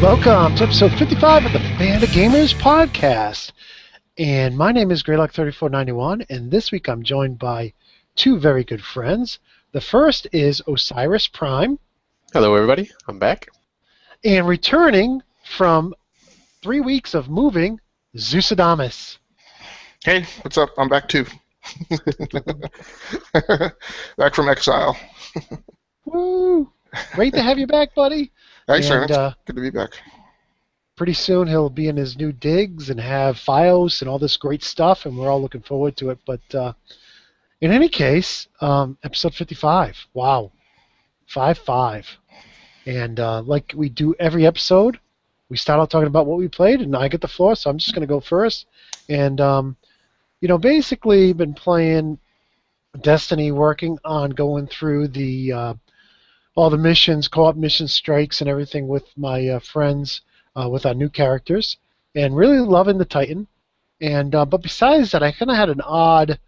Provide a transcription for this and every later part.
Welcome to episode 55 of the Band of Gamers podcast. And my name is Greylock3491, and this week I'm joined by two very good friends. The first is Osiris Prime. Hello, everybody. I'm back. And returning from 3 weeks of moving, Zeuxidamas. Hey, what's up? I'm back too. Back from exile. Woo! Great to have you back, buddy. Thanks, sir. Good to be back. Pretty soon he'll be in his new digs and have Fios and all this great stuff, and we're all looking forward to it. But in any case, episode 55. Wow. 5-5. And like we do every episode, we start out talking about what we played, and I get the floor, so I'm just going to go first. And, basically been playing Destiny, working on going through the all the missions, co-op mission strikes and everything with my friends, with our new characters, and really loving the Titan. And but besides that, I kind of had an odd.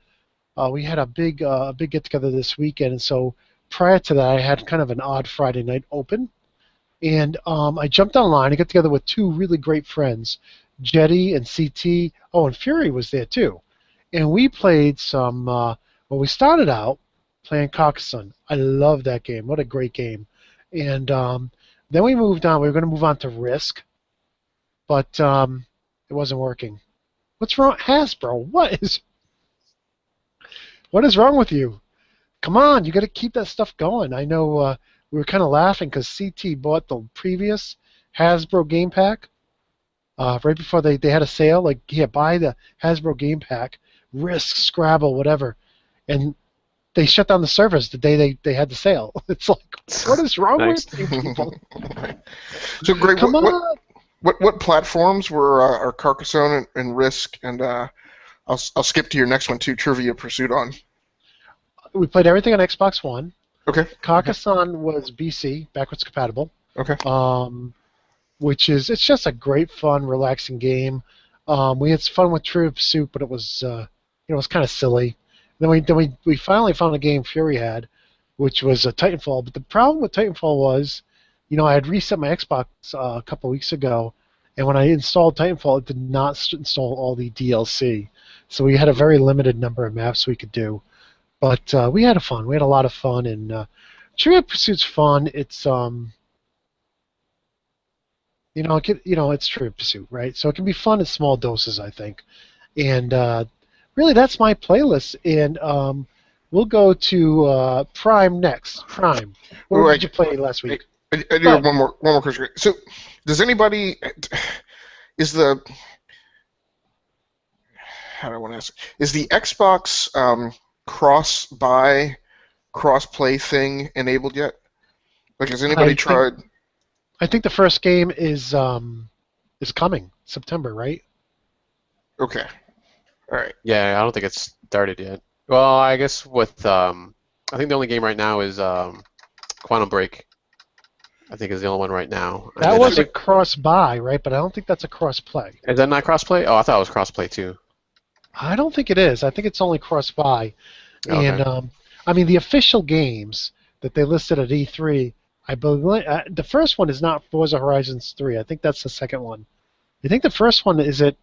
We had a big get together this weekend, and so prior to that, I had kind of an odd Friday night open, and I jumped online. I got together with two really great friends, Jetty and CT. Oh, and Fury was there too, and we played some. We started out playing Quakecon. I love that game. What a great game. And then we moved on. We were going to move on to Risk, but it wasn't working. What's wrong? Hasbro, what is wrong with you? Come on, you got to keep that stuff going. I know we were kind of laughing because CT bought the previous Hasbro game pack right before they had a sale. Like, yeah, buy the Hasbro game pack, Risk, Scrabble, whatever. And they shut down the servers the day they had the sale. It's like, what is wrong with you people? So, Greg, Come on. What platforms were Carcassonne and Risk, and I'll skip to your next one too, Trivia Pursuit on. We played everything on Xbox One. Okay. Carcassonne was BC, backwards compatible. Okay. It's just a great, fun, relaxing game. We had fun with Trivia Pursuit, but it was it was kind of silly. Then we finally found a game Fury had, which was Titanfall. But the problem with Titanfall was, I had reset my Xbox a couple weeks ago, and when I installed Titanfall, it did not install all the DLC. So we had a very limited number of maps we could do. But we had fun. We had a lot of fun, and Trivia Pursuit's fun. It's it's Trivia Pursuit, right? So it can be fun in small doses, I think. And really, that's my playlist, and we'll go to Prime next. Prime, what did you play last week? I do have one more question. So, does anybody is the Xbox cross-buy, cross-play thing enabled yet? Like, has anybody tried? I think the first game is coming September, right? Okay. All right. Yeah, I don't think it's started yet. Well, I guess with I think the only game right now is Quantum Break. I think is the only one right now. That was a cross-buy, right? But I don't think that's a cross-play. Is that not cross-play? Oh, I thought it was cross-play too. I don't think it is. I think it's only cross-buy. Okay. And the official games that they listed at E3, I believe the first one is not Forza Horizons 3. I think that's the second one. You think the first one is it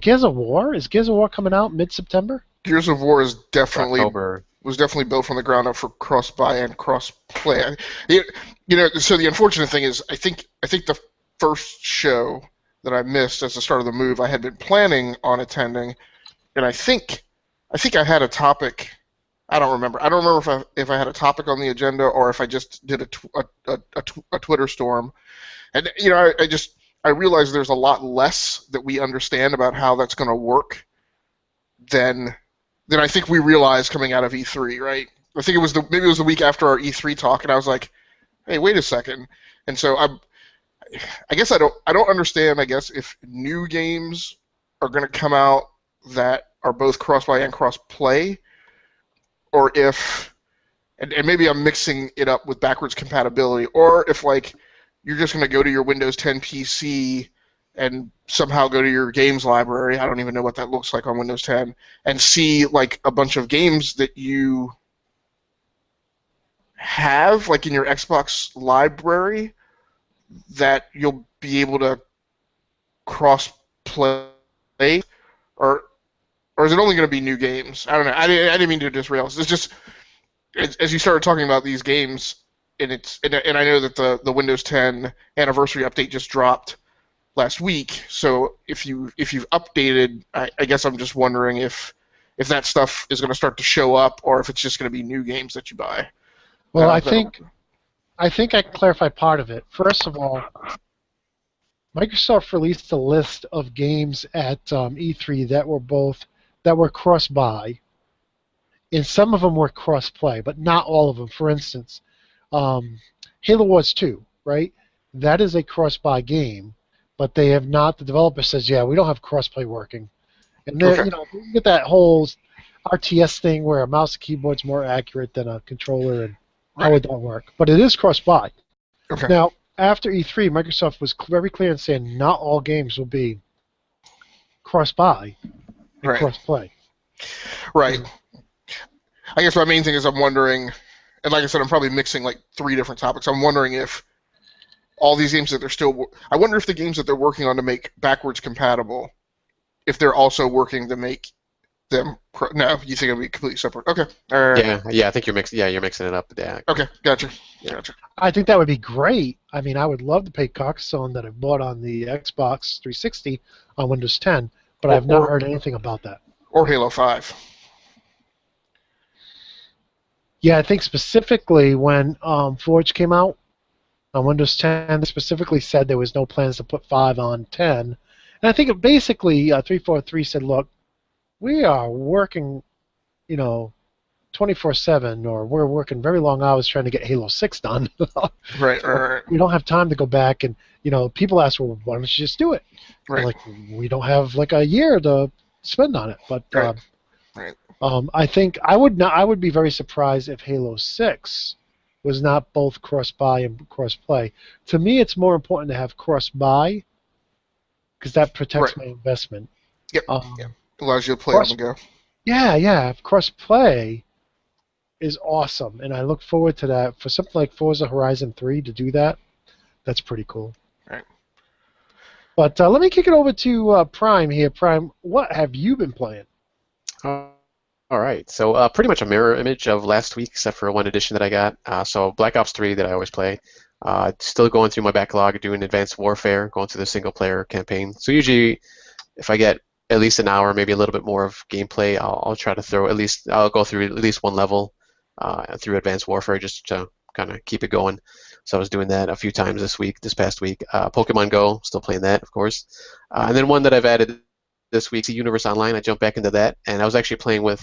Gears of War? Is Gears of War coming out mid-September? Gears of War is definitely October. Was definitely built from the ground up for cross-buy and cross-play. So the unfortunate thing is, I think the first show that I missed as the start of the move, I had been planning on attending, and I think I had a topic. I don't remember. I don't remember if I had a topic on the agenda or if I just did a Twitter storm, and I realize there's a lot less that we understand about how that's going to work than I think we realized coming out of E3, right? I think maybe it was the week after our E3 talk, and I was like, hey, wait a second. And so I guess I don't understand, I guess, if new games are going to come out that are both cross-buy and cross-play, or if, and maybe I'm mixing it up with backwards compatibility, or if, like, you're just going to go to your Windows 10 PC and somehow go to your games library, I don't even know what that looks like on Windows 10, and see, like, a bunch of games that you have, like, in your Xbox library that you'll be able to cross play, or is it only going to be new games? I don't know. I didn't mean to derail. It's just as you started talking about these games, and I know that the Windows 10 anniversary update just dropped last week. So if you've updated, I guess I'm just wondering if that stuff is going to start to show up, or if it's just going to be new games that you buy. Well, I think I can clarify part of it. First of all, Microsoft released a list of games at E3 that were cross-buy, and some of them were cross-play, but not all of them. For instance, Halo Wars 2, right? That is a cross-buy game, but they have not. The developer says, yeah, we don't have cross-play working, and then Okay. You get that whole RTS thing where a mouse and keyboard's more accurate than a controller, and how would that work? But it is cross-buy. Okay. Now, after E3, Microsoft was very clear in saying not all games will be cross-buy and cross-play. Right. I guess my main thing is I'm wondering, and like I said, I'm probably mixing like 3 different topics. I'm wondering if all these games that they're still, I wonder if the games that they're working on to make backwards compatible, if they're also working to make them. No, you think it'll be completely separate? Okay. Yeah. I think you're mixing. Yeah, you're mixing it up. Yeah. Okay. Gotcha. I think that would be great. I mean, I would love to play Carcassonne that I bought on the Xbox 360 on Windows 10, but I've not heard anything about that. Or Halo 5. Yeah, I think specifically when Forge came out on Windows 10, they specifically said there was no plans to put 5 on 10. And I think it basically 343 said, look, we are working, 24/7, or we're working very long hours trying to get Halo 6 done. Right. We don't have time to go back and, people ask, well, why don't you just do it? Right. Like, we don't have like a year to spend on it. But Right. I think I would be very surprised if Halo 6 was not both cross-buy and cross-play. To me, it's more important to have cross-buy because that protects my investment. Yep. Allows you to play on the go. Yeah. Cross-play is awesome, and I look forward to that. For something like Forza Horizon 3 to do that, that's pretty cool. Right. But let me kick it over to Prime here. Prime, what have you been playing? All right, so pretty much a mirror image of last week, except for one addition that I got. So Black Ops 3 that I always play. Still going through my backlog, doing Advanced Warfare, going through the single-player campaign. So usually, if I get at least an hour, maybe a little bit more of gameplay, I'll try to I'll go through at least one level through Advanced Warfare just to kind of keep it going. So I was doing that a few times this past week. Pokemon Go, still playing that, of course. And then one that I've added this week's Universe Online. I jumped back into that, and I was actually playing with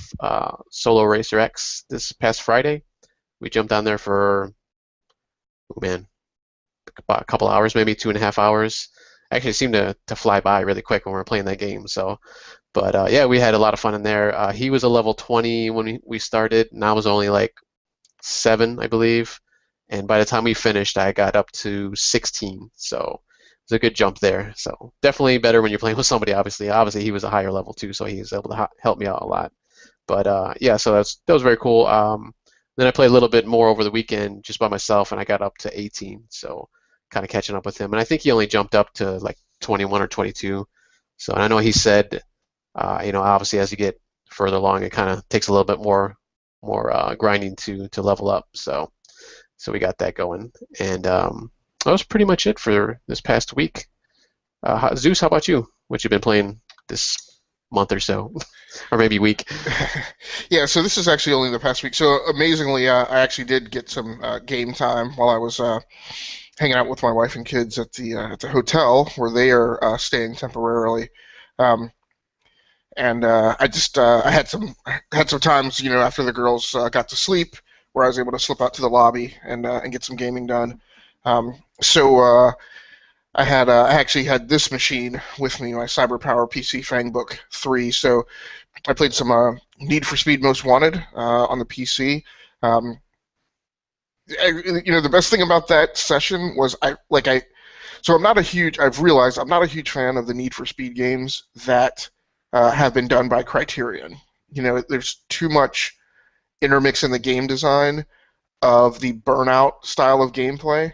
Solo Racer X this past Friday. We jumped on there for, about a couple hours, maybe 2.5 hours. Actually, it seemed to fly by really quick when we were playing that game. So, but yeah, we had a lot of fun in there. He was a level 20 when we started, and I was only like 7, I believe. And by the time we finished, I got up to 16. So it's a good jump there. So definitely better when you're playing with somebody. Obviously, he was a higher level too, so he was able to help me out a lot. But yeah, so that was very cool. Then I played a little bit more over the weekend just by myself, and I got up to 18. So kind of catching up with him. And I think he only jumped up to like 21 or 22. So and I know he said, obviously as you get further along, it kind of takes a little bit more grinding to level up. So we got that going, and that was pretty much it for this past week. Zeus, how about you? What you been playing this month or so, or maybe week? Yeah, so this is actually only the past week. So amazingly, I actually did get some game time while I was hanging out with my wife and kids at the hotel where they are staying temporarily. And I had some times, after the girls got to sleep, where I was able to slip out to the lobby and get some gaming done. So I actually had this machine with me, my CyberPower PC FangBook 3. So I played some Need for Speed Most Wanted on the PC. The best thing about that session was I've realized I'm not a huge fan of the Need for Speed games that have been done by Criterion. There's too much intermix in the game design of the Burnout style of gameplay.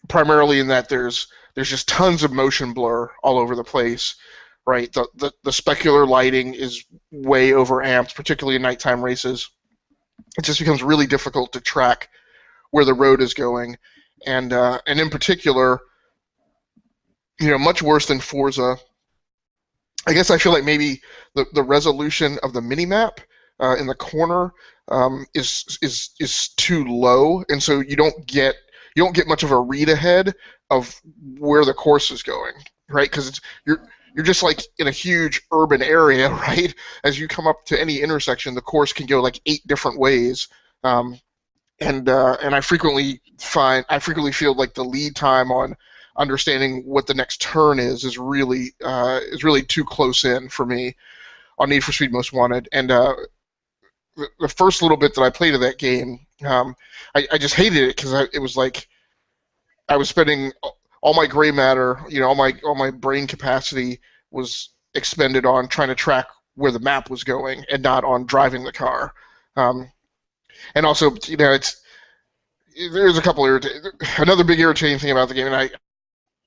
primarily in that there's just tons of motion blur all over the place, right? The specular lighting is way overamped, particularly in nighttime races. It just becomes really difficult to track where the road is going, and in particular, much worse than Forza. I guess I feel like maybe the resolution of the minimap in the corner is too low, and so you don't get much of a read ahead of where the course is going, right? Because you're just like in a huge urban area, right? As you come up to any intersection, the course can go like 8 different ways, and I frequently feel like the lead time on understanding what the next turn is really too close in for me on Need for Speed Most Wanted. And the first little bit that I played of that game, I just hated it because it was like I was spending all my gray matter, all my brain capacity was expended on trying to track where the map was going and not on driving the car. And also, there's a couple another big irritating thing about the game, and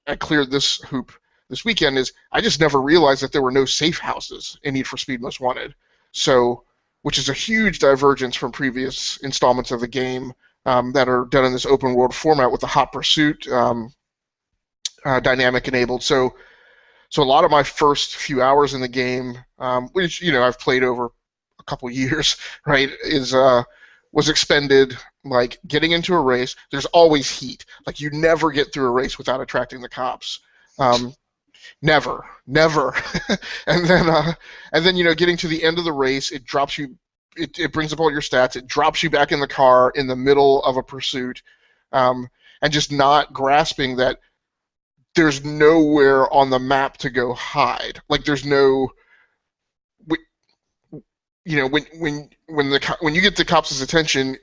I cleared this hoop this weekend, is I just never realized that there were no safe houses in Need for Speed Most Wanted. So, which is a huge divergence from previous installments of the game that are done in this open world format with the hot pursuit dynamic enabled. So a lot of my first few hours in the game, which I've played over a couple years, right, was expended like getting into a race. There's always heat. Like you never get through a race without attracting the cops. Never. and then getting to the end of the race, it drops you. It brings up all your stats. It drops you back in the car in the middle of a pursuit, and just not grasping that there's nowhere on the map to go hide. Like there's no. When you get the cops' attention,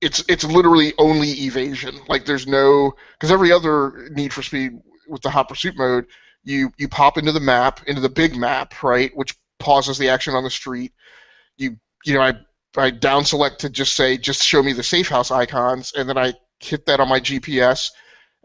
it's literally only evasion. Like there's no, because every other Need for Speed with the hot pursuit mode, you pop into the map, into the big map, right, which pauses the action on the street. I down select to just show me the safe house icons, and then I hit that on my GPS,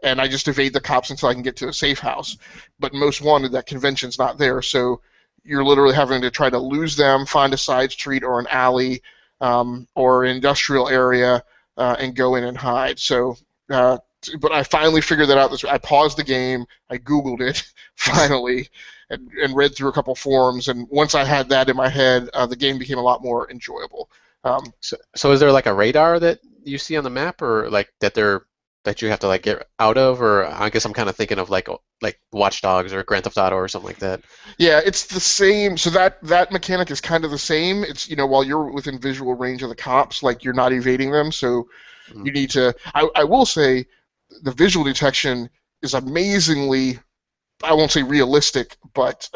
and I just evade the cops until I can get to a safe house. But Most Wanted, that convention's not there, so you're literally having to try to lose them, find a side street or an alley or an industrial area, and go in and hide. So, but I finally figured that out. I paused the game, I Googled it, finally, and read through a couple forums. And once I had that in my head, the game became a lot more enjoyable. So is there like a radar that you see on the map, or like that you have to like get out of, or I guess I'm kind of thinking of like Watch Dogs or Grand Theft Auto or something like that. Yeah, it's the same. So that mechanic is kind of the same. It's while you're within visual range of the cops, like you're not evading them, so you need to. I will say, the visual detection is amazingly, I won't say realistic, but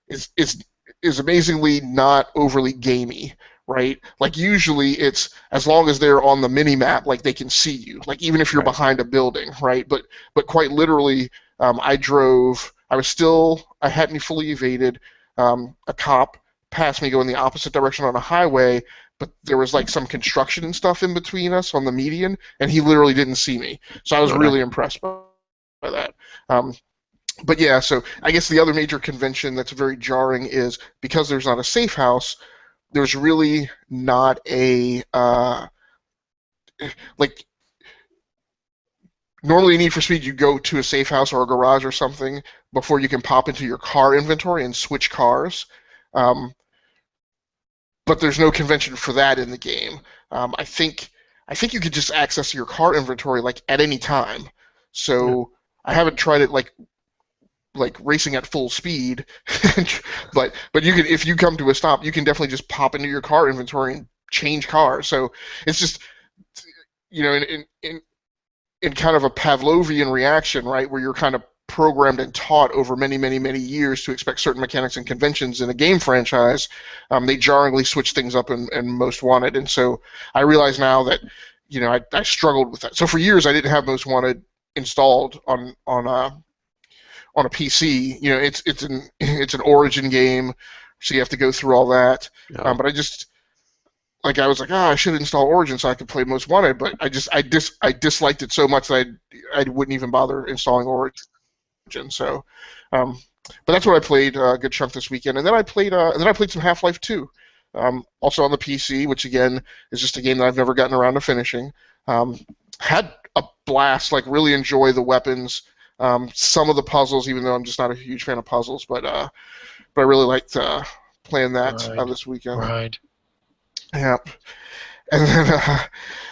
is amazingly not overly gamey. Right? Like usually it's as long as they're on the mini map, like they can see you. Like even if you're behind a building, right? But quite literally, I hadn't fully evaded. A cop passed me going the opposite direction on a highway, but there was like some construction and stuff in between us on the median, and he literally didn't see me. So I was really impressed by that. But yeah, so I guess the other major convention that's very jarring is because there's not a safe house, there's really not a normally in Need for Speed you go to a safe house or a garage or something before you can pop into your car inventory and switch cars, but there's no convention for that in the game. I think you could just access your car inventory like at any time. So I haven't tried it like racing at full speed, but you can, if you come to a stop, you can definitely just pop into your car inventory and change cars. So it's just in kind of a Pavlovian reaction, right, where you're kind of programmed and taught over many years to expect certain mechanics and conventions in a game franchise. They jarringly switch things up in Most Wanted, and so I realize now that I struggled with that. So for years I didn't have Most Wanted installed on a PC. It's an Origin game, so you have to go through all that. But like I was like, I should install Origin so I could play Most Wanted, but I disliked it so much that I wouldn't even bother installing Origin. So, but that's what I played a good chunk this weekend, and then I played some Half-Life 2, also on the PC, which again is just a game that I've never gotten around to finishing. Had a blast, like really enjoy the weapons, some of the puzzles, even though I'm just not a huge fan of puzzles, but I really liked playing that this weekend. Right. Yeah. And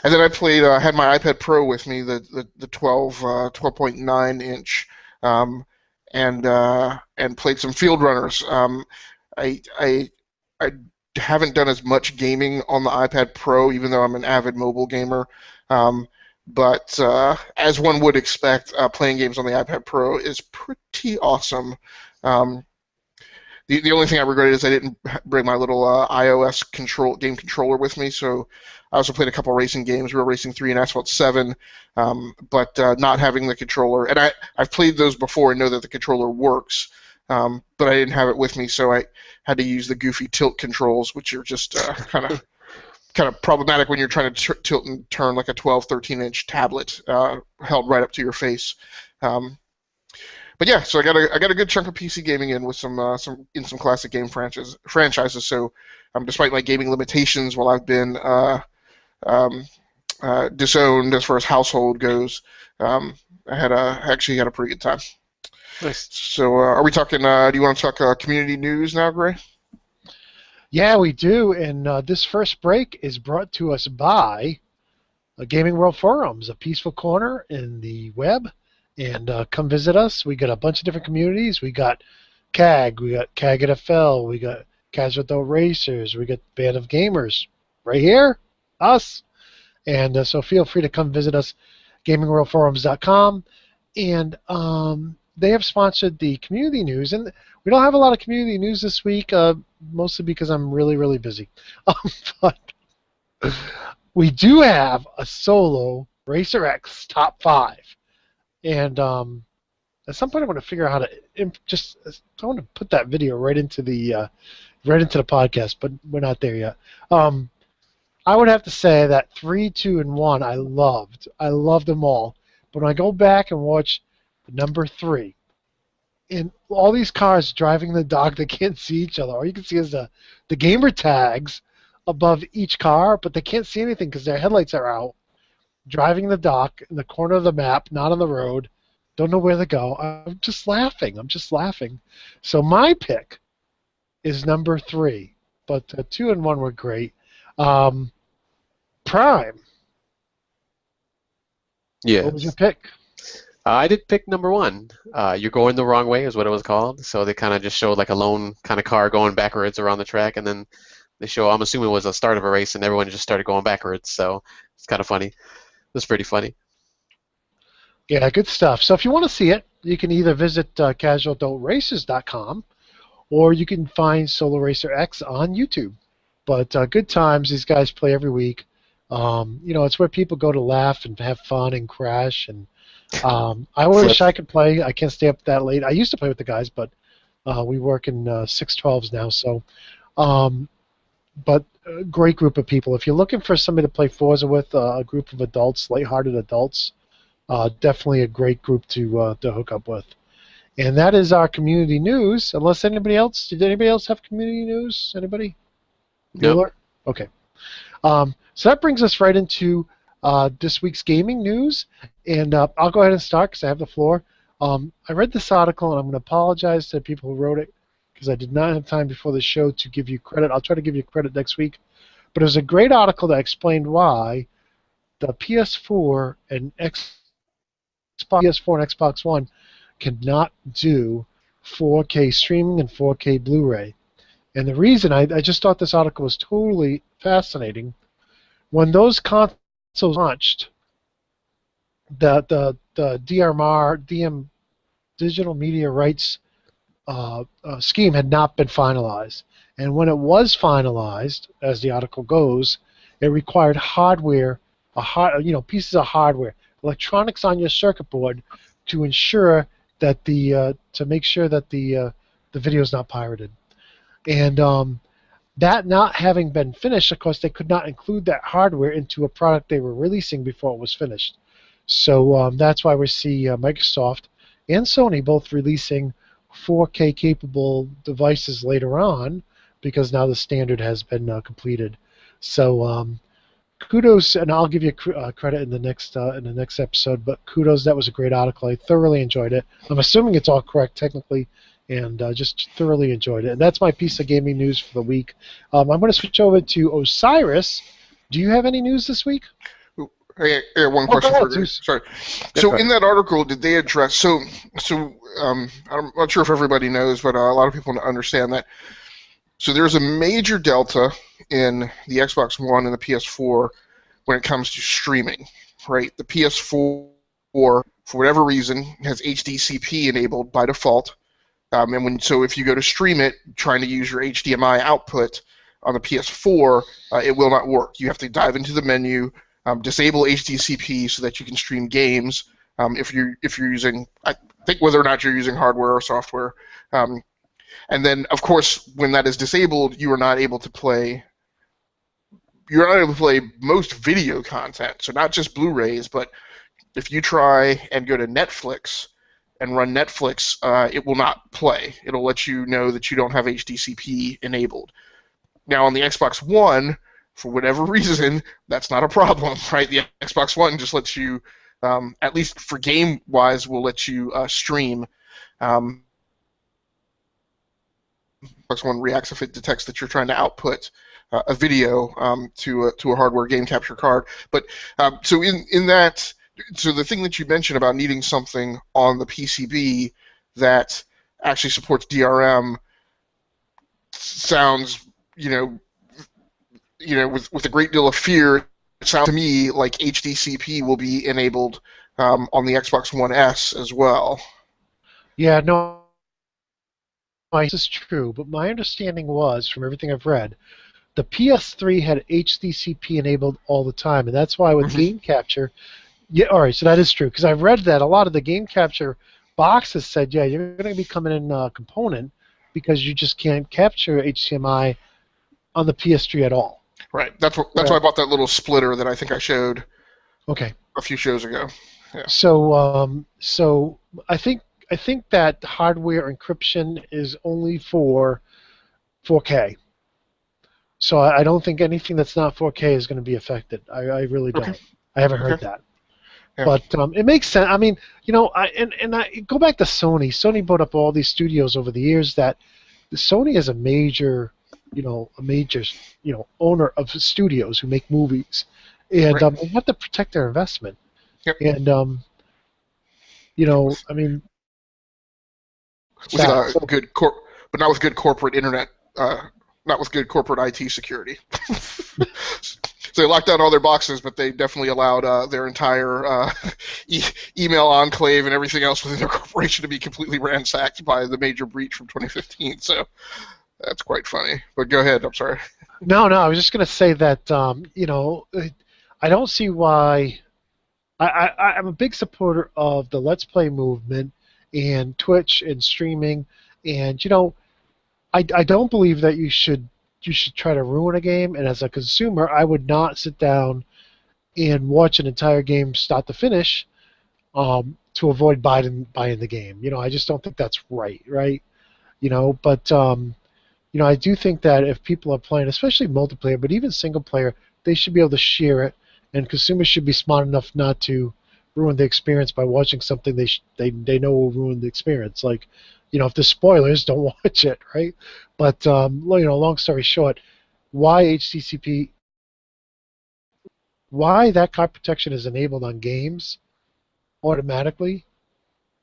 then I played. Had my iPad Pro with me, the 12.9 inch, and played some Field Runners. I haven't done as much gaming on the iPad Pro, even though I'm an avid mobile gamer. But as one would expect, playing games on the iPad Pro is pretty awesome. The only thing I regretted is I didn't bring my little iOS game controller with me, so I also played a couple racing games, Real Racing 3 and Asphalt 7, but not having the controller. And I've played those before and know that the controller works, but I didn't have it with me, so I had to use the goofy tilt controls, which are just kind of problematic when you're trying to tilt and turn like a 12, 13-inch tablet held right up to your face. But yeah, so I got a good chunk of PC gaming in with some classic game franchises. So, despite my gaming limitations, while I've been disowned as far as household goes, I actually had a pretty good time. Nice. So, are we talking? Do you want to talk community news now, Gray? Yeah, we do. And this first break is brought to us by Gaming World Forums, a peaceful corner in the web. And come visit us. We got a bunch of different communities. We got CAG, we got CAG NFL, we got Casual Adult Racers, we got Band of Gamers right here, us. And so feel free to come visit us, gamingworldforums.com. And they have sponsored the community news. And we don't have a lot of community news this week, mostly because I'm really, really busy. But we do have a solo Racer X top 5. And at some point, I want to figure out how to I want to put that video right into the podcast, but we're not there yet. I would have to say that 3, 2, and 1 I loved. I loved them all. But when I go back and watch number 3, and all these cars driving the dock, they can't see each other. All you can see is the gamer tags above each car, but they can't see anything because their headlights are out. Driving the dock in the corner of the map, not on the road, don't know where to go. I'm just laughing. So my pick is number 3, but 2 and 1 were great. Prime. Yes. What was your pick? I did pick number 1. You're Going the Wrong Way is what it was called. So they kind of just showed like a lone kind of car going backwards around the track, and then they show, I'm assuming it was a start of a race, and everyone just started going backwards. So it's kind of funny. It was pretty funny. Yeah, good stuff. So if you want to see it, you can either visit casualadultracers.com or you can find Solo Racer X on YouTube. But good times. These guys play every week. It's where people go to laugh and have fun and crash. And I wish I could play. I can't stay up that late. I used to play with the guys, but we work in 612s now. So, but a great group of people. If you're looking for somebody to play Forza with, a group of adults, lighthearted adults, definitely a great group to hook up with. And that is our community news. Unless anybody else, did anybody else have community news? Anybody? No. Nope. Okay. So that brings us right into this week's gaming news. And I'll go ahead and start because I have the floor. I read this article, and I'm going to apologize to the people who wrote it because I did not have time before the show to give you credit. I'll try to give you credit next week. But it was a great article that explained why the PS4 and Xbox One cannot do 4K streaming and 4K Blu-ray. And the reason, I just thought this article was totally fascinating. When those consoles launched, the DM Digital Media Rights scheme had not been finalized. And when it was finalized, as the article goes, it required hardware, pieces of hardware, electronics on your circuit board to ensure that to make sure that the video is not pirated. And that not having been finished, of course, they could not include that hardware into a product they were releasing before it was finished. So that's why we see Microsoft and Sony both releasing 4K capable devices later on, because now the standard has been completed. So kudos, and I'll give you credit in the next episode. But kudos, that was a great article. I thoroughly enjoyed it. I'm assuming it's all correct technically, and just thoroughly enjoyed it. And that's my piece of gaming news for the week. I'm going to switch over to Osiris. Do you have any news this week? Hey, one question for you. Sorry. So in that article, did they address? So I'm not sure if everybody knows, but a lot of people understand that. So there's a major delta in the Xbox One and the PS4 when it comes to streaming, right? The PS4, for whatever reason, has HDCP enabled by default, so if you go to stream it, trying to use your HDMI output on the PS4, it will not work. You have to dive into the menu, disable HDCP so that you can stream games. If you're using, I think whether or not you're using hardware or software. And then, of course, when that is disabled, you are not able to play. You're not able to play most video content, so not just Blu-rays, but if you try and go to Netflix and run Netflix, it will not play. It'll let you know that you don't have HDCP enabled. Now, on the Xbox One, for whatever reason, that's not a problem, right? The Xbox One just lets you, at least for game-wise, will let you stream. Xbox One reacts if it detects that you're trying to output a video to a hardware game capture card. But so in that, so the thing that you mentioned about needing something on the PCB that actually supports DRM sounds, with a great deal of fear. It sounds to me like HDCP will be enabled on the Xbox One S as well. Yeah, no. This is true, but my understanding was, from everything I've read, the PS3 had HDCP enabled all the time, and that's why with game capture, yeah, all right, so that is true, because I've read that a lot of the game capture boxes said, yeah, you're going to be coming in a component because you just can't capture HDMI on the PS3 at all. Right. That's why I bought that little splitter that I think I showed. Okay. A few shows ago. Yeah. So I think that hardware encryption is only for 4K. So I don't think anything that's not 4K is going to be affected. I really don't. Okay. I haven't heard that. Yeah. But it makes sense. I mean, I go back to Sony. Sony brought up all these studios over the years that Sony is a major owner of studios who make movies, and they have to protect their investment. Yep. And I mean. But not with good corporate internet, not with good corporate IT security. So they locked down all their boxes, but they definitely allowed their entire email enclave and everything else within their corporation to be completely ransacked by the major breach from 2015. So that's quite funny. But go ahead. I'm sorry. No, I was just going to say that I don't see why. I'm a big supporter of the Let's Play movement and Twitch and streaming, and I don't believe that you should try to ruin a game. And as a consumer, I would not sit down and watch an entire game start to finish to avoid buying the game. I just don't think that's right. But I do think that if people are playing, especially multiplayer, but even single player, they should be able to share it, and consumers should be smart enough not to ruin the experience by watching something they know will ruin the experience. Like, if there's spoilers, don't watch it, right? But long story short, why HDCP, why that card protection is enabled on games automatically?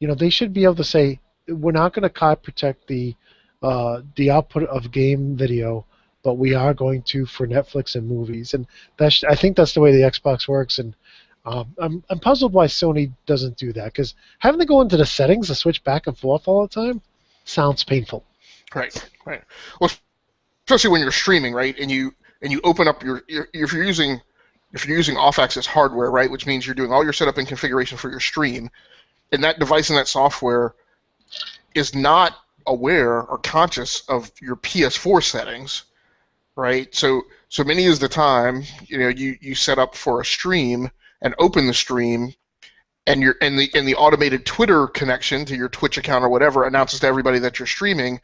They should be able to say, we're not going to card protect the output of game video, but we are going to for Netflix and movies, and I think that's the way the Xbox works. And I'm puzzled why Sony doesn't do that, because having to go into the settings to switch back and forth all the time sounds painful. Right. Well, especially when you're streaming, right? And you open up if you're using off-access hardware, right, which means you're doing all your setup and configuration for your stream, and that device and that software is not aware or conscious of your PS4 settings, right? So many is the time, you set up for a stream and open the stream, and the automated Twitter connection to your Twitch account or whatever announces to everybody that you're streaming.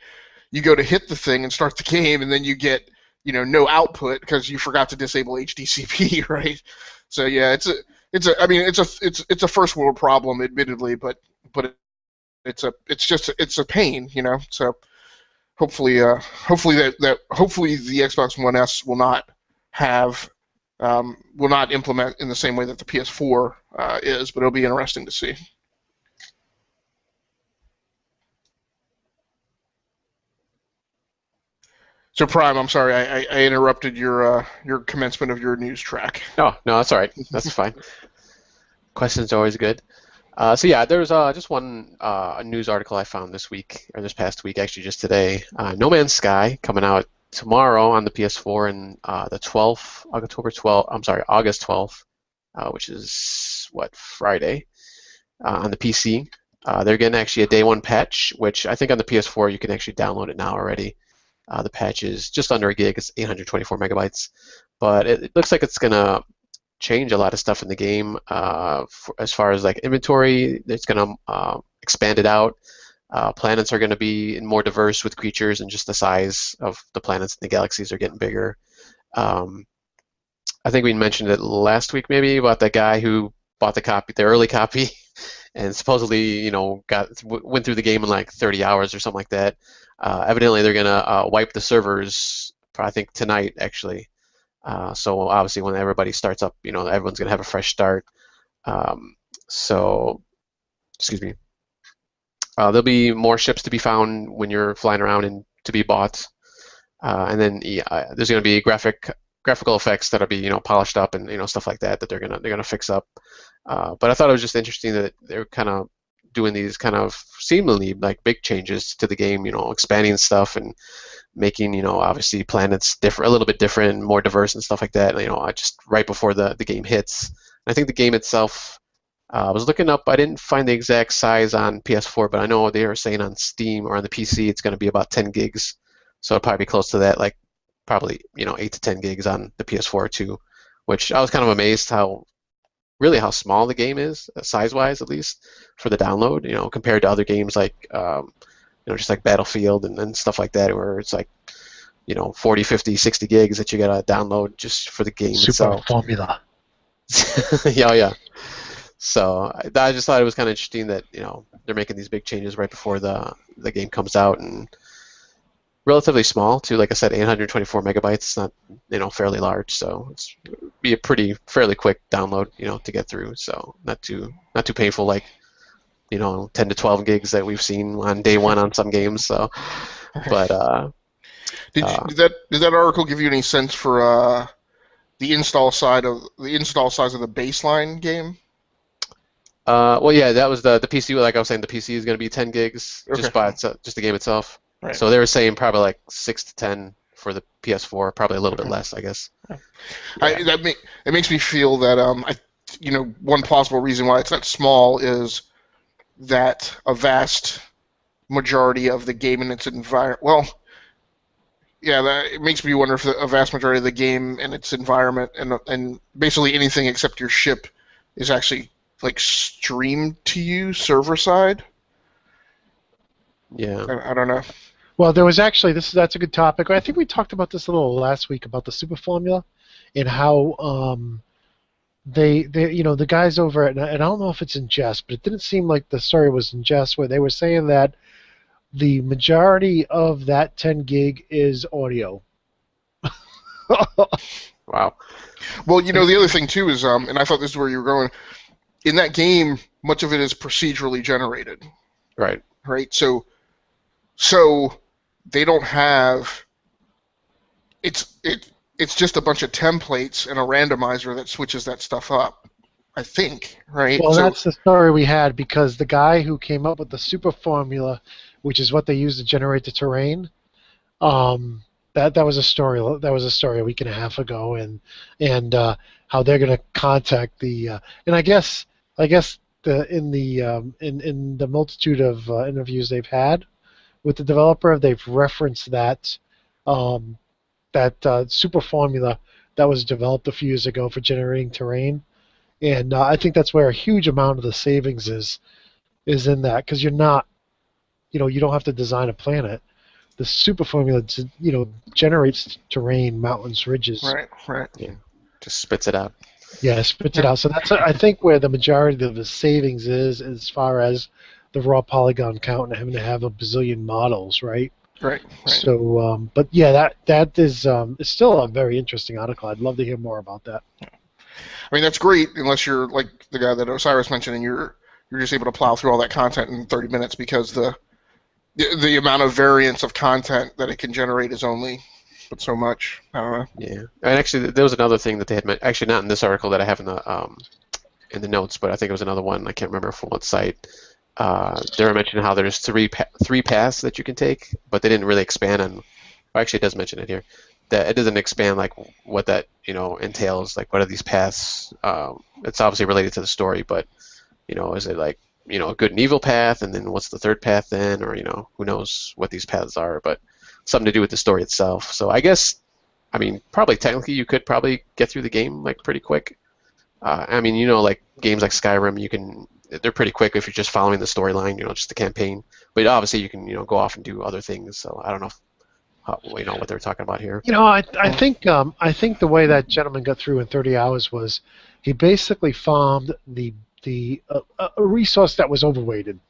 You go to hit the thing and start the game, and then you get no output because you forgot to disable HDCP, right? So yeah, it's a first world problem, admittedly, but it's a pain, So hopefully the Xbox One S will not implement in the same way that the PS4 is, but it'll be interesting to see. So Prime, I'm sorry, I interrupted your commencement of your news track. No, that's all right. That's fine. Questions are always good. So yeah, there's just one news article I found this past week, actually just today. No Man's Sky coming out tomorrow on the PS4 and the 12th, August 12th, which is Friday, on the PC. They're getting actually a day one patch, which I think on the PS4 you can actually download it now already. The patch is just under a gig. It's 824 megabytes, but it looks like it's gonna change a lot of stuff in the game as far as like inventory. It's going to expand it out. Planets are going to be more diverse with creatures, and just the size of the planets and the galaxies are getting bigger. I think we mentioned it last week maybe about that guy who bought the early copy, and supposedly went through the game in like 30 hours or something like that. Evidently they're going to wipe the servers, I think tonight actually. So obviously when everybody starts up, everyone's going to have a fresh start. Excuse me. There'll be more ships to be found when you're flying around and to be bought. And then there's going to be graphical effects that'll be polished up and stuff like that they're gonna fix up. But I thought it was just interesting that they're kind of doing these kind of seemingly like big changes to the game, expanding stuff and making obviously planets a little bit different, more diverse and stuff like that. Just right before the game hits. I think the game itself, I was looking up, I didn't find the exact size on PS4, but I know they were saying on Steam or on the PC it's going to be about 10 gigs, so it'll probably be close to that, like probably 8 to 10 gigs on the PS4 too, which I was kind of amazed how small the game is, size-wise at least, for the download, compared to other games like just like Battlefield and stuff like that, where it's like 40, 50, 60 gigs that you gotta download just for the game itself. Formula. Yeah. So I just thought it was kind of interesting that they're making these big changes right before the game comes out, and relatively small too. Like I said, 824 megabytes. It's not fairly large, so it's be a fairly quick download to get through. So not too painful like 10 to 12 gigs that we've seen on day one on some games. So, but did that article give you any sense for the install size of the baseline game? Well, yeah, that was the PC. Like I was saying, the PC is going to be 10 gigs just the game itself. Right. So they were saying probably like 6 to 10 for the PS4, probably a little bit less, I guess. Yeah. It makes me feel that one possible reason why it's that small is that a vast majority of the game and its environment. Well, yeah, it makes me wonder if a vast majority of the game and its environment and basically anything except your ship is actually like streamed to you server side. Yeah. I don't know. Well, there was actually that's a good topic. I think we talked about this a little last week about the super formula and how they the guys over at, and I don't know if it's in jest, but it didn't seem like the story was in jest, where they were saying that the majority of that 10 gig is audio. Wow. Well, the other thing too is, and I thought this is where you were going. In that game, much of it is procedurally generated. Right. Right. So they don't have. It's just a bunch of templates and a randomizer that switches that stuff up, I think, right? Well, that's the story we had, because the guy who came up with the super formula, which is what they use to generate the terrain, that was a story. That was a story a week and a half ago, and how they're going to contact the and I guess in the multitude of interviews they've had with the developer, they've referenced that. that super formula that was developed a few years ago for generating terrain, and I think that's where a huge amount of the savings is in that, because you're not, you don't have to design a planet. The super formula, generates terrain, mountains, ridges. Right, right. Yeah, just spits it out. Yeah, spits it Yeah. out. So that's, I think, where the majority of the savings is, as far as the raw polygon count and having to have a bazillion models, right? Right, right. So, but yeah, that is it's still a very interesting article. I'd love to hear more about that. I mean, that's great unless you're like the guy that Osiris mentioned, and you're just able to plow through all that content in 30 minutes, because the amount of variance of content that it can generate is only but so much. I don't know. Yeah, and actually, there was another thing that they had actually not in this article that I have in the notes, but I think it was another one. I can't remember from what site. They were mentioning how there's three paths that you can take, but they didn't really expand on. Well, actually, it does mention it here. That it doesn't expand like what that entails. Like, what are these paths? It's obviously related to the story, but is it like a good and evil path, and then what's the third path then, or who knows what these paths are? But something to do with the story itself. So I guess, I mean, probably technically you could probably get through the game like pretty quick. I mean, like games like Skyrim, they're pretty quick if you're just following the storyline, just the campaign. But obviously you can, go off and do other things. So I don't know what they're talking about here. I think the way that gentleman got through in 30 hours was he basically farmed a resource that was overweighted.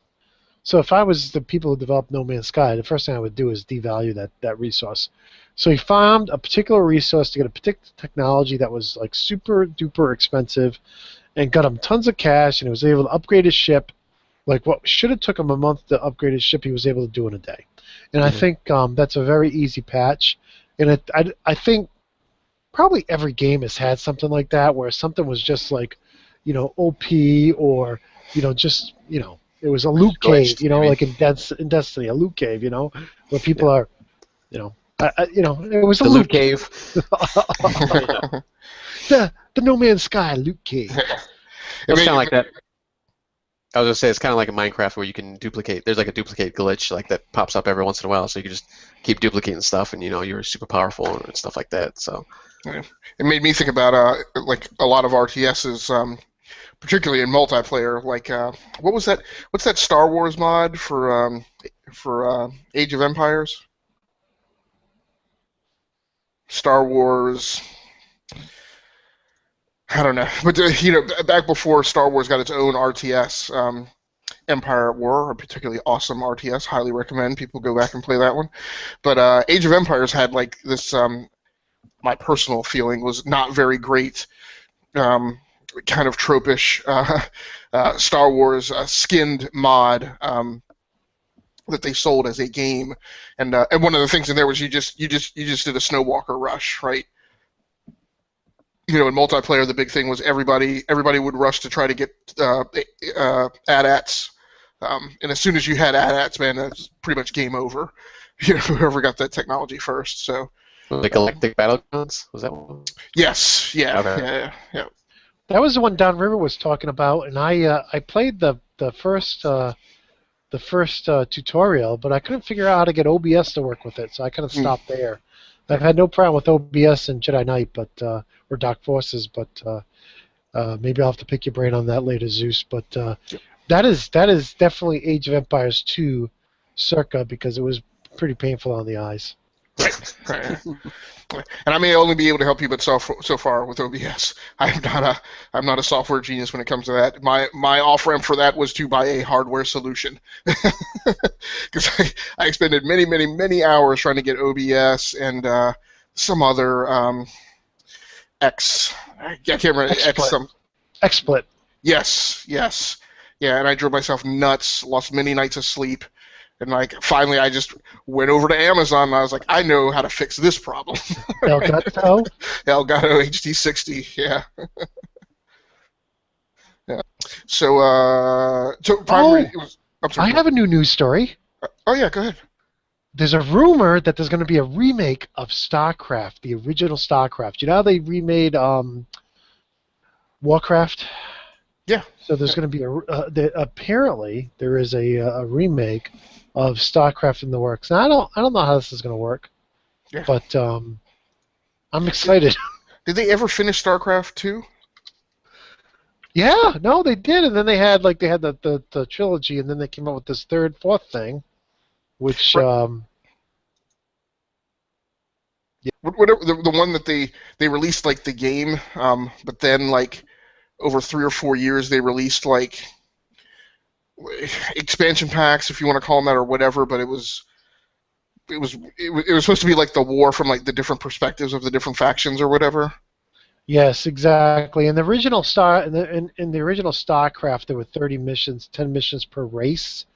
So if I was the people who developed No Man's Sky, the first thing I would do is devalue that resource. So he farmed a particular resource to get a particular technology that was like super duper expensive, and got him tons of cash, and he was able to upgrade his ship. Like what should have took him a month to upgrade his ship, he was able to do in a day. And I think that's a very easy patch. And I think probably every game has had something like that, where something was just like, OP, or just it was a loot cave, like in Destiny, a loot cave, where people are, it was a The loot loot cave. the No Man's Sky loot cave. It's kind of like that. I was gonna say it's kind of like in Minecraft where you can duplicate. There's like a duplicate glitch like that pops up every once in a while, so you can just keep duplicating stuff, and you're super powerful and stuff like that. So Yeah. It made me think about like a lot of RTSs, particularly in multiplayer. Like what was that? What's that Star Wars mod for Age of Empires? Star Wars. I don't know, but back before Star Wars got its own RTS, Empire at War, a particularly awesome RTS. Highly recommend people go back and play that one. But Age of Empires had like this. My personal feeling was not very great. Kind of tropish Star Wars skinned mod that they sold as a game, and one of the things in there was you just did a Snowwalker rush, right? In multiplayer, the big thing was everybody would rush to try to get AT-ATs, and as soon as you had AT-ATs, man, that's pretty much game over. Whoever got that technology first. So, like Galactic Battlegrounds, was that one? Yes, yeah, Okay. yeah. That was the one Don River was talking about, and I played the first tutorial, but I couldn't figure out how to get OBS to work with it, so I kind of stopped there. I've had no problem with OBS and Jedi Knight, or Dark Forces, but maybe I'll have to pick your brain on that later, Zeus. But that is definitely Age of Empires 2 circa, because it was pretty painful on the eyes. Right. And I may only be able to help you, but so far with OBS, I'm not a software genius when it comes to that. My off ramp for that was to buy a hardware solution, because I expended many hours trying to get OBS and some other I can't remember XSplit. Yes, yeah, and I drove myself nuts, lost many nights of sleep. And finally, I just went over to Amazon, and I was like, I know how to fix this problem. Elgato? Elgato HD60, yeah. Yeah. So primary. I'm sorry. I have a new news story. Oh yeah, go ahead. There's a rumor that there's going to be a remake of Starcraft, the original Starcraft. You know how they remade Warcraft? Yeah. So there's going to be apparently there is a remake of StarCraft in the works. Now I don't know how this is going to work, Yeah. but I'm excited. Did they ever finish StarCraft 2? Yeah, no, they did, and then they had the trilogy, and then they came out with this third, fourth thing, which Right. Whatever the one that they released like the game, but then like over 3 or 4 years they released like expansion packs, if you want to call them that, or whatever. But it was supposed to be like the war from like the different perspectives of the different factions or whatever. yes, exactly. In the original in the original StarCraft, there were 30 missions, 10 missions per race,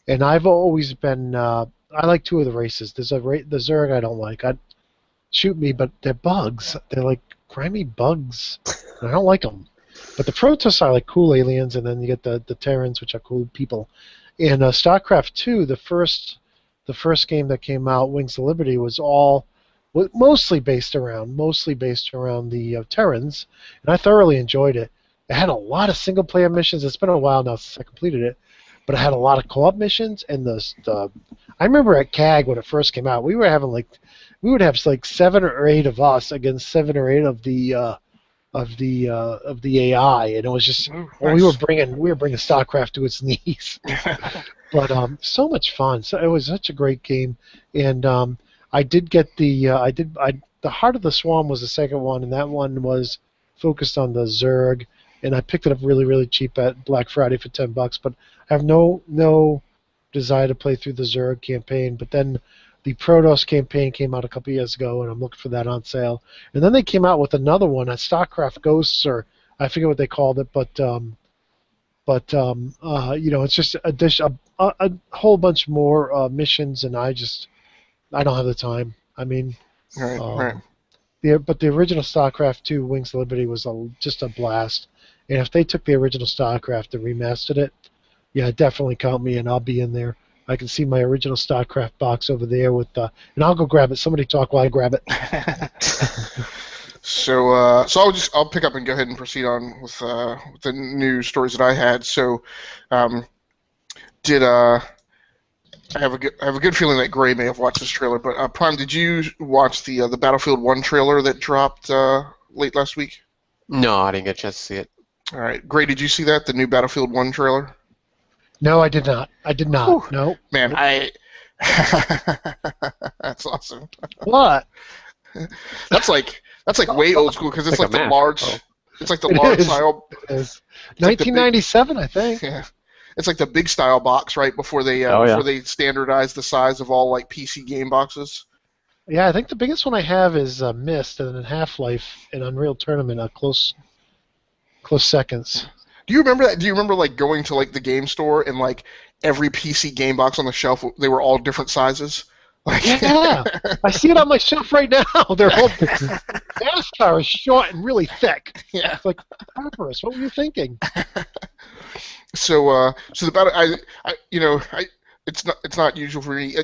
and I've always been I like two of the races. There's the Zerg I don't like. I shoot me, but they're bugs. They're like grimy bugs, and I don't like them. But the Protoss are like cool aliens, and then you get the Terrans, which are cool people. In StarCraft 2, the first game that came out, Wings of Liberty, was mostly based around the Terrans, and I thoroughly enjoyed it. It had a lot of single player missions. It's been a while now since I completed it, but it had a lot of co-op missions. And I remember at CAG when it first came out, we would have like 7 or 8 of us against 7 or 8 of the AI, and it was just Nice. we were bringing StarCraft to its knees. But so much fun. So it was such a great game, and I did get the Heart of the Swarm was the second one, and that one was focused on the Zerg, and I picked it up really, really cheap at Black Friday for $10. But I have no desire to play through the Zerg campaign. But then the Protoss campaign came out a couple years ago, and I'm looking for that on sale. And then they came out with another one, a StarCraft Ghosts, or I forget what they called it, but it's just a whole bunch more missions, and I don't have the time. I mean, Right. but the original StarCraft 2 Wings of Liberty was just a blast. And if they took the original StarCraft and remastered it, yeah, definitely count me in. I'll be in there. I can see my original StarCraft box over there and I'll go grab it. Somebody talk while I grab it. So I'll pick up and go ahead and proceed on with the new stories that I had. So, did I have a good feeling that Gray may have watched this trailer, but Prime, did you watch the Battlefield 1 trailer that dropped late last week? No, I didn't get a chance to see it. All right, Gray, did you see that, the new Battlefield 1 trailer? No, I did not. Whew. No. Man, that's awesome. What? That's like way old school because it's like the large. Oh. It's like the large style. It is. 1997, I think. Yeah, it's like the big style box, right? Before they standardized the size of all like PC game boxes. Yeah, I think the biggest one I have is Myst, and then Half-Life and Unreal Tournament are close seconds. Do you remember that? Do you remember like going to like the game store and like every PC game box on the shelf, they were all different sizes? Like, yeah, I see it on my shelf right now. They're all NASCAR is short and really thick. Yeah. It's like, Papyrus, what were you thinking? So the battle, it's not usual for me.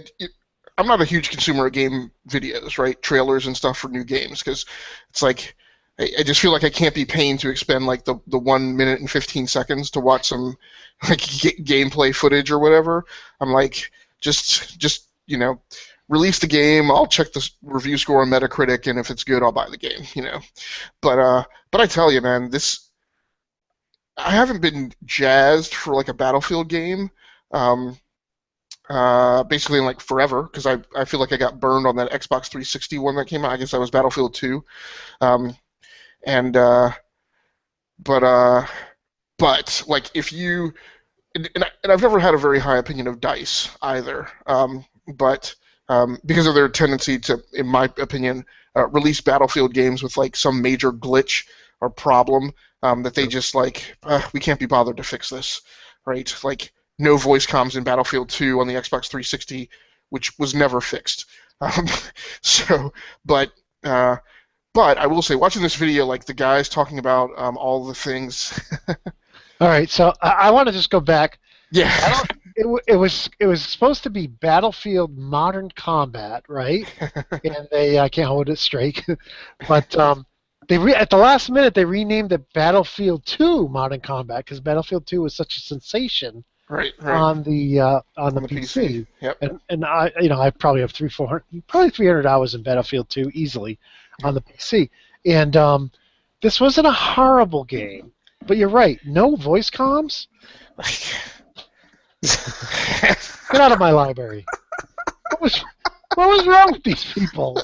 I'm not a huge consumer of game videos, right? Trailers and stuff for new games, because it's like I just feel like I can't be paying to expend like the 1 minute and 15 seconds to watch some like gameplay footage or whatever. I'm like, just release the game. I'll check the review score on Metacritic, and if it's good, I'll buy the game. But I tell you, man, I haven't been jazzed for like a Battlefield game. Basically in like forever, because I feel like I got burned on that Xbox 360 one that came out. I guess that was Battlefield 2. But like if you and I've never had a very high opinion of DICE either. But because of their tendency to, in my opinion, release Battlefield games with like some major glitch or problem that they just like we can't be bothered to fix this, right? Like no voice comms in Battlefield 2 on the Xbox 360, which was never fixed. But I will say, watching this video, like the guys talking about all the things. All right, so I want to just go back. Yeah. It was supposed to be Battlefield Modern Combat, right? And I can't hold it straight, but at the last minute they renamed it Battlefield 2 Modern Combat because Battlefield 2 was such a sensation. Right. On the PC. Yep. And I probably have 300 hours in Battlefield 2 easily. on the PC. And this wasn't a horrible game, but you're right. No voice comms. Get out of my library. What was wrong with these people?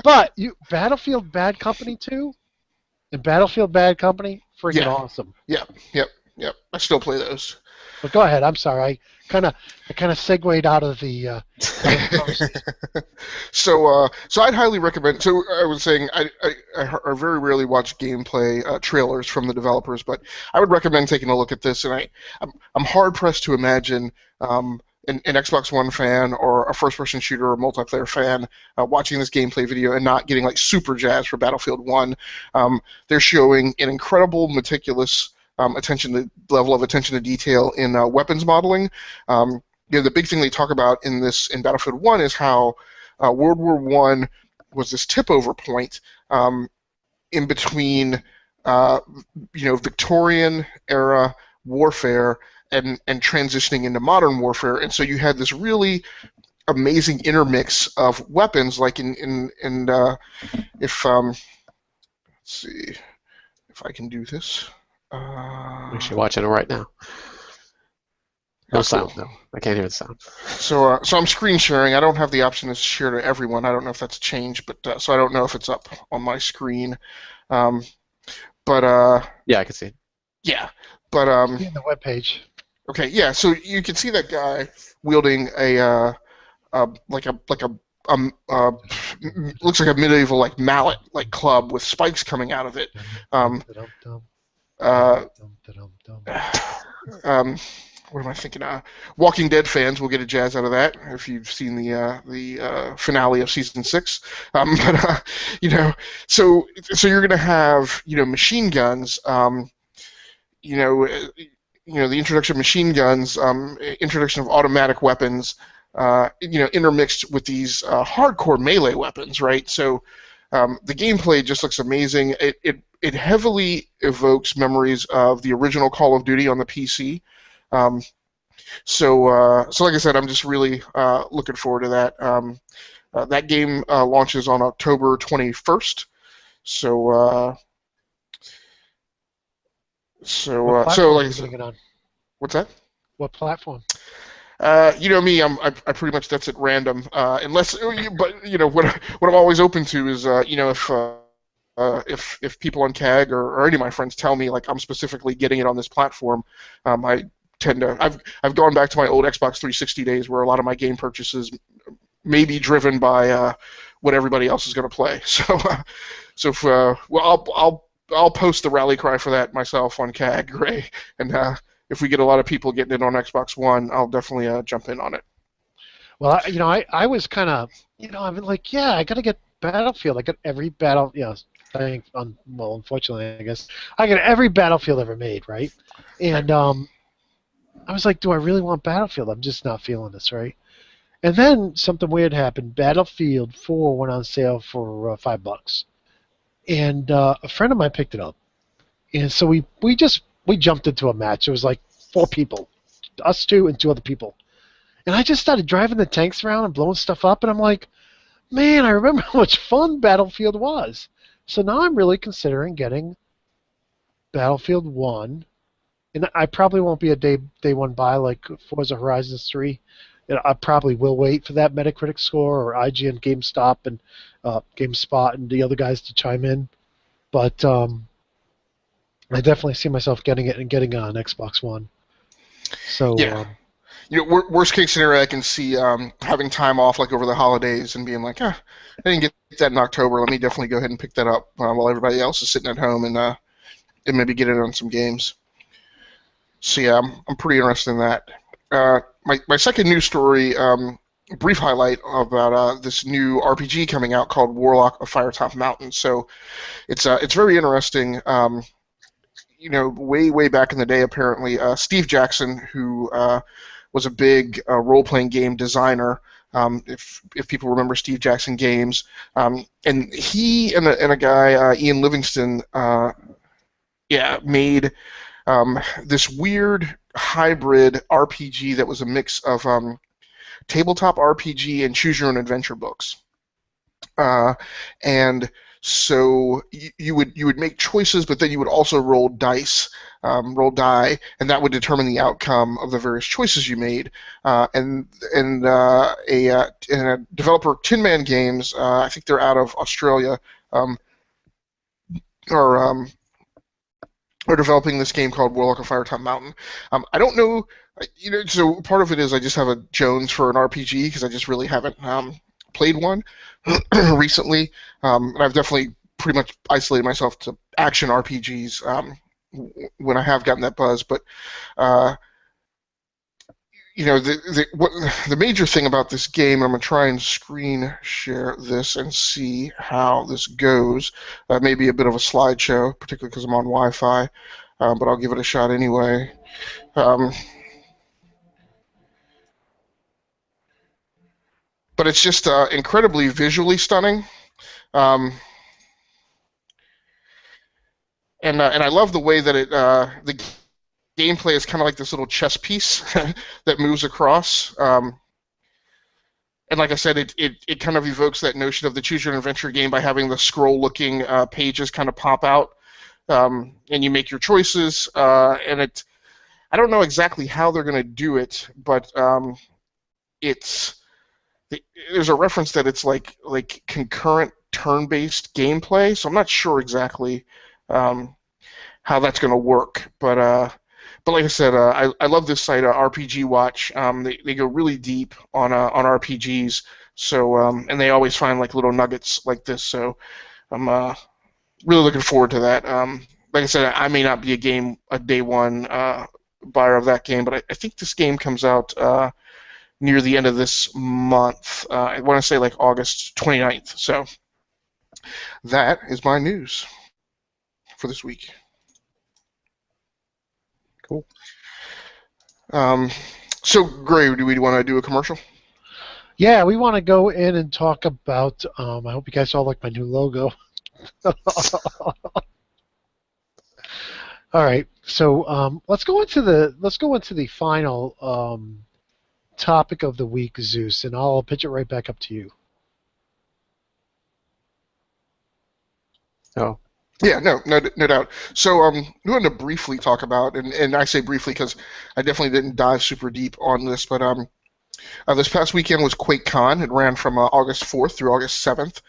But Battlefield Bad Company 2 and Battlefield Bad Company, freaking awesome. Yep. I still play those. But go ahead. I'm sorry. I kind of segued out of the. So I'd highly recommend. So I was saying I very rarely watch gameplay trailers from the developers, but I would recommend taking a look at this. And I'm hard pressed to imagine an Xbox One fan or a first-person shooter or multiplayer fan watching this gameplay video and not getting like super jazzed for Battlefield 1. They're showing an incredible, meticulous level of attention to detail in weapons modeling. The big thing they talk about in Battlefield 1 is how World War I was this tip-over point in between Victorian era warfare and transitioning into modern warfare, and so you had this really amazing intermix of weapons. Like let's see if I can do this. I'm actually watching it right now. No sound, though. I can't hear the sound. So I'm screen sharing. I don't have the option to share to everyone. I don't know if that's changed, but so I don't know if it's up on my screen. Yeah, I can see it. Yeah, but in the webpage. Okay, yeah. So you can see that guy wielding a looks like a medieval like mallet like club with spikes coming out of it. What am I thinking? Walking Dead fans will get a jazz out of that if you've seen the finale of season 6. So you're going to have machine guns. The introduction of machine guns, introduction of automatic weapons, intermixed with these hardcore melee weapons, right? So the gameplay just looks amazing. It heavily evokes memories of the original Call of Duty on the PC. So like I said, I'm just really looking forward to that. That game launches on October 21st. So like I said, what's that? What platform? Me, I pretty much that's at random. Unless, but what I'm always open to is if people on CAG or any of my friends tell me like I'm specifically getting it on this platform, I tend to. I've gone back to my old Xbox 360 days where a lot of my game purchases may be driven by what everybody else is going to play. I'll post the rally cry for that myself on CAG, Ray, and if we get a lot of people getting it on Xbox One, I'll definitely jump in on it. Well, I was kind of, I've been like, yeah, I got to get Battlefield. I got every unfortunately, I guess I got every Battlefield ever made, right? And I was like, do I really want Battlefield? I'm just not feeling this, right? And then something weird happened. Battlefield 4 went on sale for $5. And a friend of mine picked it up, and so we jumped into a match. It was like 4 people, us 2 and 2 other people, and I just started driving the tanks around and blowing stuff up, and I'm like, man, I remember how much fun Battlefield was. So now I'm really considering getting Battlefield 1, and I probably won't be a day one buy like Forza Horizon 3. I probably will wait for that Metacritic score or IGN, GameStop, and GameSpot and the other guys to chime in. But I definitely see myself getting it and getting on Xbox One. So yeah. Worst case scenario, I can see having time off like over the holidays and being like, I didn't get that in October. Let me definitely go ahead and pick that up while everybody else is sitting at home and maybe get it on some games. So yeah, I'm pretty interested in that. My second news story, brief highlight about this new RPG coming out called Warlock of Firetop Mountain. So it's very interesting. Way back in the day, apparently, Steve Jackson, who was a big role-playing game designer, if people remember Steve Jackson games, and he and a guy, Ian Livingston, made this weird hybrid RPG that was a mix of tabletop RPG and choose your own adventure books. And so you would make choices, but then you would also roll die, and that would determine the outcome of the various choices you made. And a developer, Tin Man Games, I think they're out of Australia, um, are are developing this game called Warlock of Firetop Mountain. I don't know, so part of it is I just have a Jones for an RPG because I just really haven't played one recently, and I've definitely pretty much isolated myself to action RPGs when I have gotten that buzz. But the major thing about this game, I'm gonna try and screen share this and see how this goes. Maybe a bit of a slideshow, particularly because I'm on Wi-Fi, but I'll give it a shot anyway. But it's just incredibly visually stunning. Um, and I love the way that the gameplay is kind of like this little chess piece that moves across. And like I said, it kind of evokes that notion of the choose your own adventure game by having the scroll-looking pages kind of pop out, and you make your choices. And I don't know exactly how they're going to do it, but there's a reference that it's like concurrent turn-based gameplay. So I'm not sure exactly how that's going to work, but like I said, I love this site, RPG Watch. They go really deep on RPGs, so and they always find like little nuggets like this. So I'm really looking forward to that. Like I said, I may not be a day one buyer of that game, but I think this game comes out near the end of this month. I want to say like August 29th. So that is my news for this week. Cool. So, Gray, do we want to do a commercial? Yeah, we want to go in and talk about. I hope you guys all like my new logo. All right, so let's go into the final topic of the week, Zeus, and I'll pitch it right back up to you. Oh. Yeah, no doubt. So we wanted to briefly talk about, and I say briefly because I definitely didn't dive super deep on this, but this past weekend was Quakecon. It ran from August 4th through August 7th,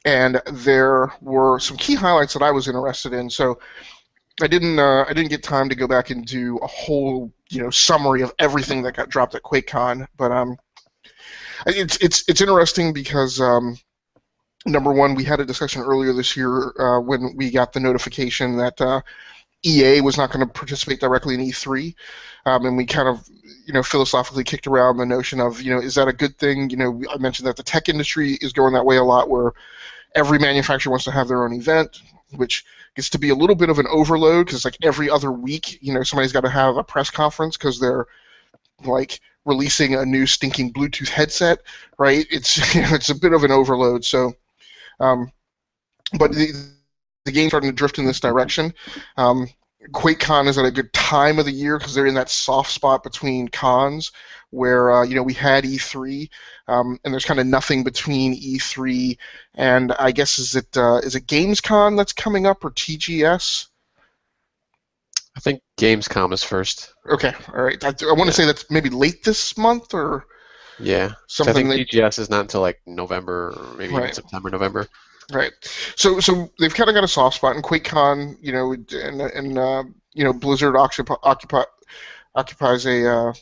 and there were some key highlights that I was interested in. So I didn't get time to go back and do a whole summary of everything that got dropped at Quakecon, but it's interesting because. Number one, we had a discussion earlier this year when we got the notification that EA was not going to participate directly in E3, and we kind of, philosophically kicked around the notion of, is that a good thing? I mentioned that the tech industry is going that way a lot, where every manufacturer wants to have their own event, which gets to be a little bit of an overload because like every other week, somebody's got to have a press conference because they're like releasing a new stinking Bluetooth headset, right? It's it's a bit of an overload, so. But the game's starting to drift in this direction. QuakeCon is at a good time of the year because they're in that soft spot between cons where we had E3 and there's kind of nothing between E3 and I guess is it Gamescom that's coming up or TGS? I think Gamescom is first. Okay, all right. I want to say that's maybe late this month or. Yeah, something. I think TGS is not until like November, or maybe even September, November. Right. So they've kind of got a soft spot in QuakeCon, and Blizzard occupies a.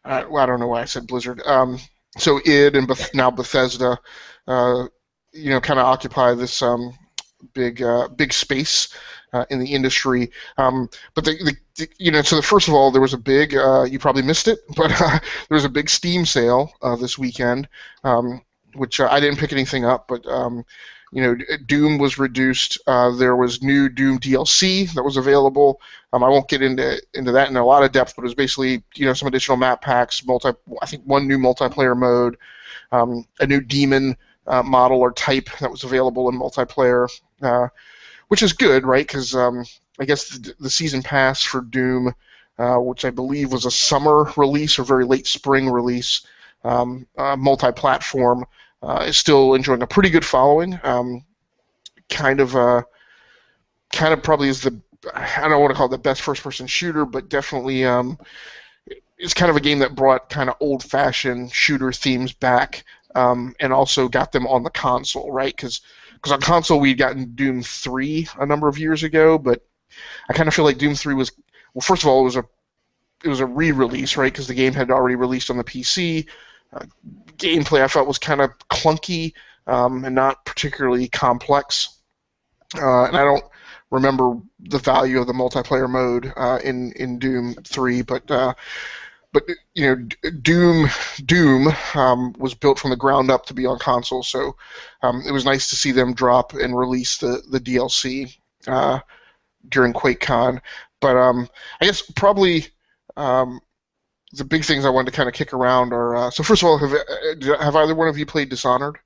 Well, I don't know why I said Blizzard. So id and now Bethesda, kind of occupy this big space in the industry. But so first of all, there was a big, you probably missed it, but there was a big Steam sale this weekend, which I didn't pick anything up, but Doom was reduced. There was new Doom DLC that was available. I won't get into that in a lot of depth, but it was basically some additional map packs, I think one new multiplayer mode, a new demon model or type that was available in multiplayer, which is good, right? Because I guess the season pass for Doom, which I believe was a summer release or very late spring release, multi-platform, is still enjoying a pretty good following. Kind of probably is I don't want to call it the best first-person shooter, but definitely it's kind of a game that brought kind of old-fashioned shooter themes back, and also got them on the console, right? Because on console we'd gotten Doom 3 a number of years ago, but I kind of feel like Doom 3 was, well, first of all, it was a re-release, right? Because the game had already released on the PC. Gameplay I felt was kind of clunky, and not particularly complex, and I don't remember the value of the multiplayer mode in Doom 3, but Doom was built from the ground up to be on console, so it was nice to see them drop and release the DLC during Quakecon. But I guess probably the big things I wanted to kind of kick around are, so first of all, have either one of you played Dishonored?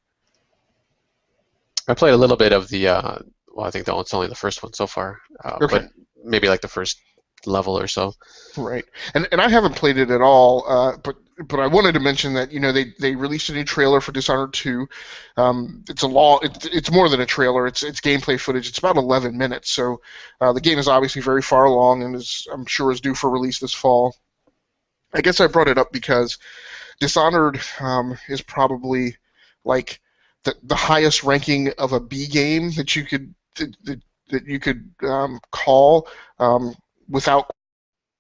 I played a little bit of the, well, I think it's only the first one so far, Okay. but maybe like the first level or so. Right, and I haven't played it at all, but I wanted to mention that they released a new trailer for Dishonored 2. It's more than a trailer. It's gameplay footage. It's about 11 minutes. So the game is obviously very far along and I'm sure is due for release this fall. I guess I brought it up because Dishonored is probably like the highest ranking of a B game that you could call, without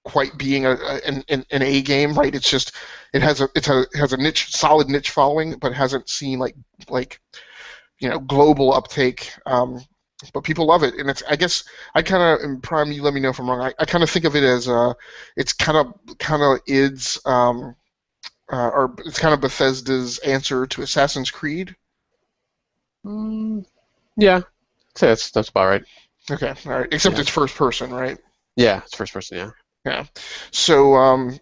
quite being an A game, right? It's just it has a solid niche following, but hasn't seen like global uptake. But people love it, and I guess I kind of, and Prime, you let me know if I'm wrong. I kind of think of it as it's kind of id's or it's kind of Bethesda's answer to Assassin's Creed. Yeah, that's about right. Okay, all right. Except Yeah. it's first person, right? Yeah, it's first person. Yeah. Yeah. So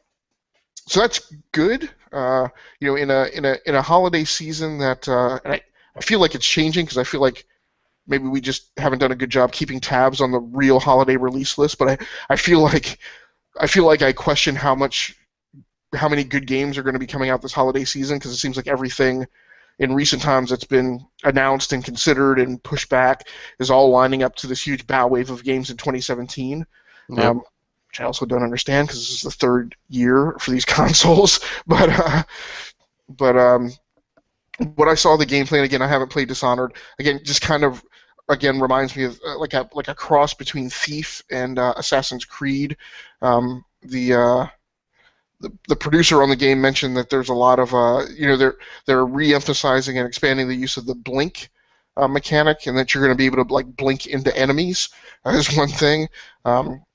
so that's good. In a holiday season that, and I feel like it's changing because I feel like maybe we just haven't done a good job keeping tabs on the real holiday release list. But I feel like I question how many good games are going to be coming out this holiday season, because it seems like everything in recent times that's been announced and considered and pushed back is all lining up to this huge bow wave of games in 2017. Yep. Which I also don't understand because this is the third year for these consoles. But what I saw of the gameplay, and again, I haven't played Dishonored. Again, just kind of reminds me of like a cross between Thief and Assassin's Creed. The producer on the game mentioned that there's a lot of they're re-emphasizing and expanding the use of the blink mechanic, and that you're going to be able to like blink into enemies is one thing,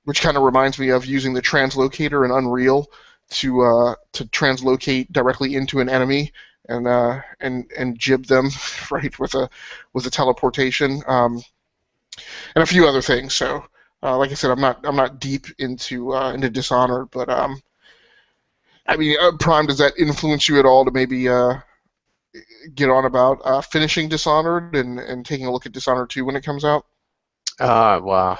which kind of reminds me of using the translocator in Unreal to translocate directly into an enemy and jib them right with a teleportation, and a few other things. So like I said, I'm not deep into Dishonored, but I mean, Prime, does that influence you at all to maybe get on about finishing Dishonored and taking a look at Dishonored 2 when it comes out? Wow.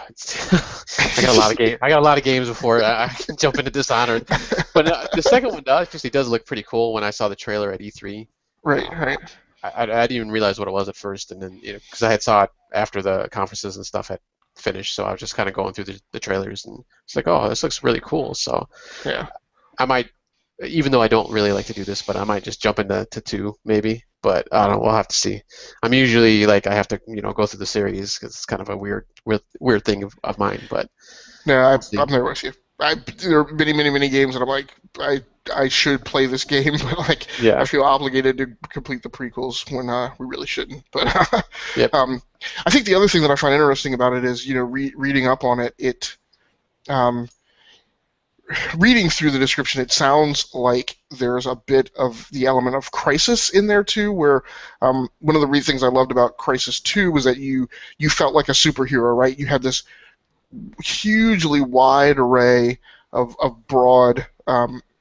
I got a lot of games. I got a lot of games before I can jump into Dishonored. But the second one actually does look pretty cool. When I saw the trailer at E3, Right. I didn't even realize what it was at first, and then because I had saw it after the conferences and stuff had finished, so I was just kind of going through the trailers, and it's like, oh, this looks really cool. So Yeah. I might, even though I don't really like to do this, but I might just jump into 2 maybe. But I don't know. We'll have to see. I'm usually like I have to go through the series because it's kind of a weird thing of mine. But No, I'm there with you. There are many games that I'm like, I should play this game, but like Yeah. I feel obligated to complete the prequels when we really shouldn't. But Yep. I think the other thing that I find interesting about it is reading up on it. Reading through the description, it sounds like there's a bit of the element of Crisis in there too, where one of the things I loved about Crisis 2 was that you felt like a superhero, right? You had this hugely wide array of broad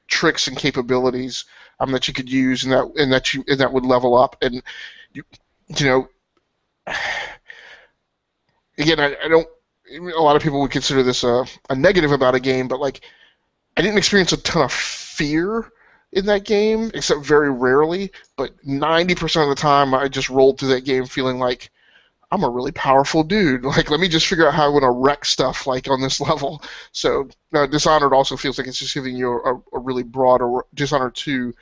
tricks and capabilities that you could use, and that would level up. And again, I don't. A lot of people would consider this a negative about a game, but like I didn't experience a ton of fear in that game, except very rarely. But 90% of the time, I just rolled through that game feeling like I'm a really powerful dude. Like, let me just figure out how I want to wreck stuff like on this level. So Dishonored also feels like it's just giving you a really broad, or Dishonored 2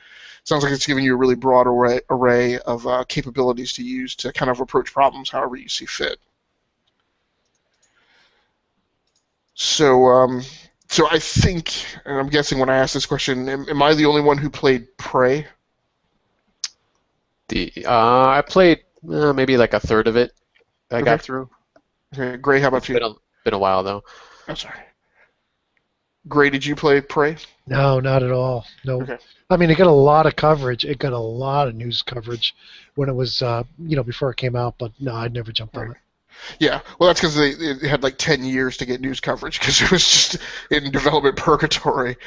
sounds like it's giving you a really broad array of capabilities to use to kind of approach problems however you see fit. So, so I think, and I'm guessing when I ask this question, am I the only one who played Prey? I played maybe like a third of it. I got through. Okay, Gray, how about you? Been a while though. I'm sorry. Gray, did you play Prey? No, not at all. No. Okay. I mean, it got a lot of coverage. It got a lot of news coverage when it was, before it came out. But no, I'd never jumped on it. Yeah, well, that's because they had like 10 years to get news coverage because it was just in development purgatory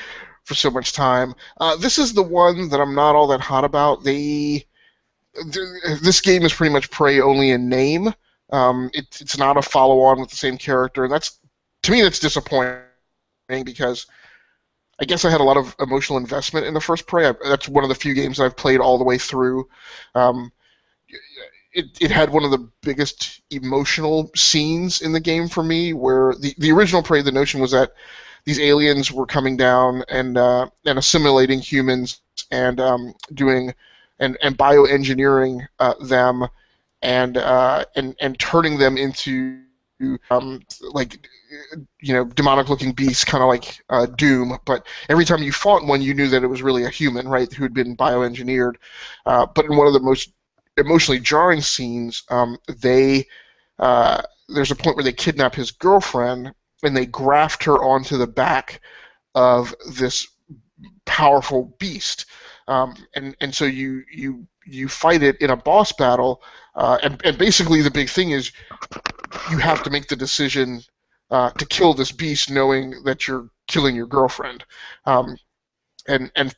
for so much time. This is the one that I'm not all that hot about. This game is pretty much Prey only in name. It's not a follow-on with the same character, and to me that's disappointing because I guess I had a lot of emotional investment in the first Prey. That's one of the few games that I've played all the way through. It had one of the biggest emotional scenes in the game for me, where the original Prey, the notion was that these aliens were coming down and assimilating humans and doing and bioengineering them and turning them into demonic-looking beasts, kind of like Doom. But every time you fought one, you knew that it was really a human, right, who had been bioengineered. But in one of the most emotionally jarring scenes, there's a point where they kidnap his girlfriend and they graft her onto the back of this powerful beast, and so you fight it in a boss battle, and basically the big thing is you have to make the decision to kill this beast, knowing that you're killing your girlfriend, and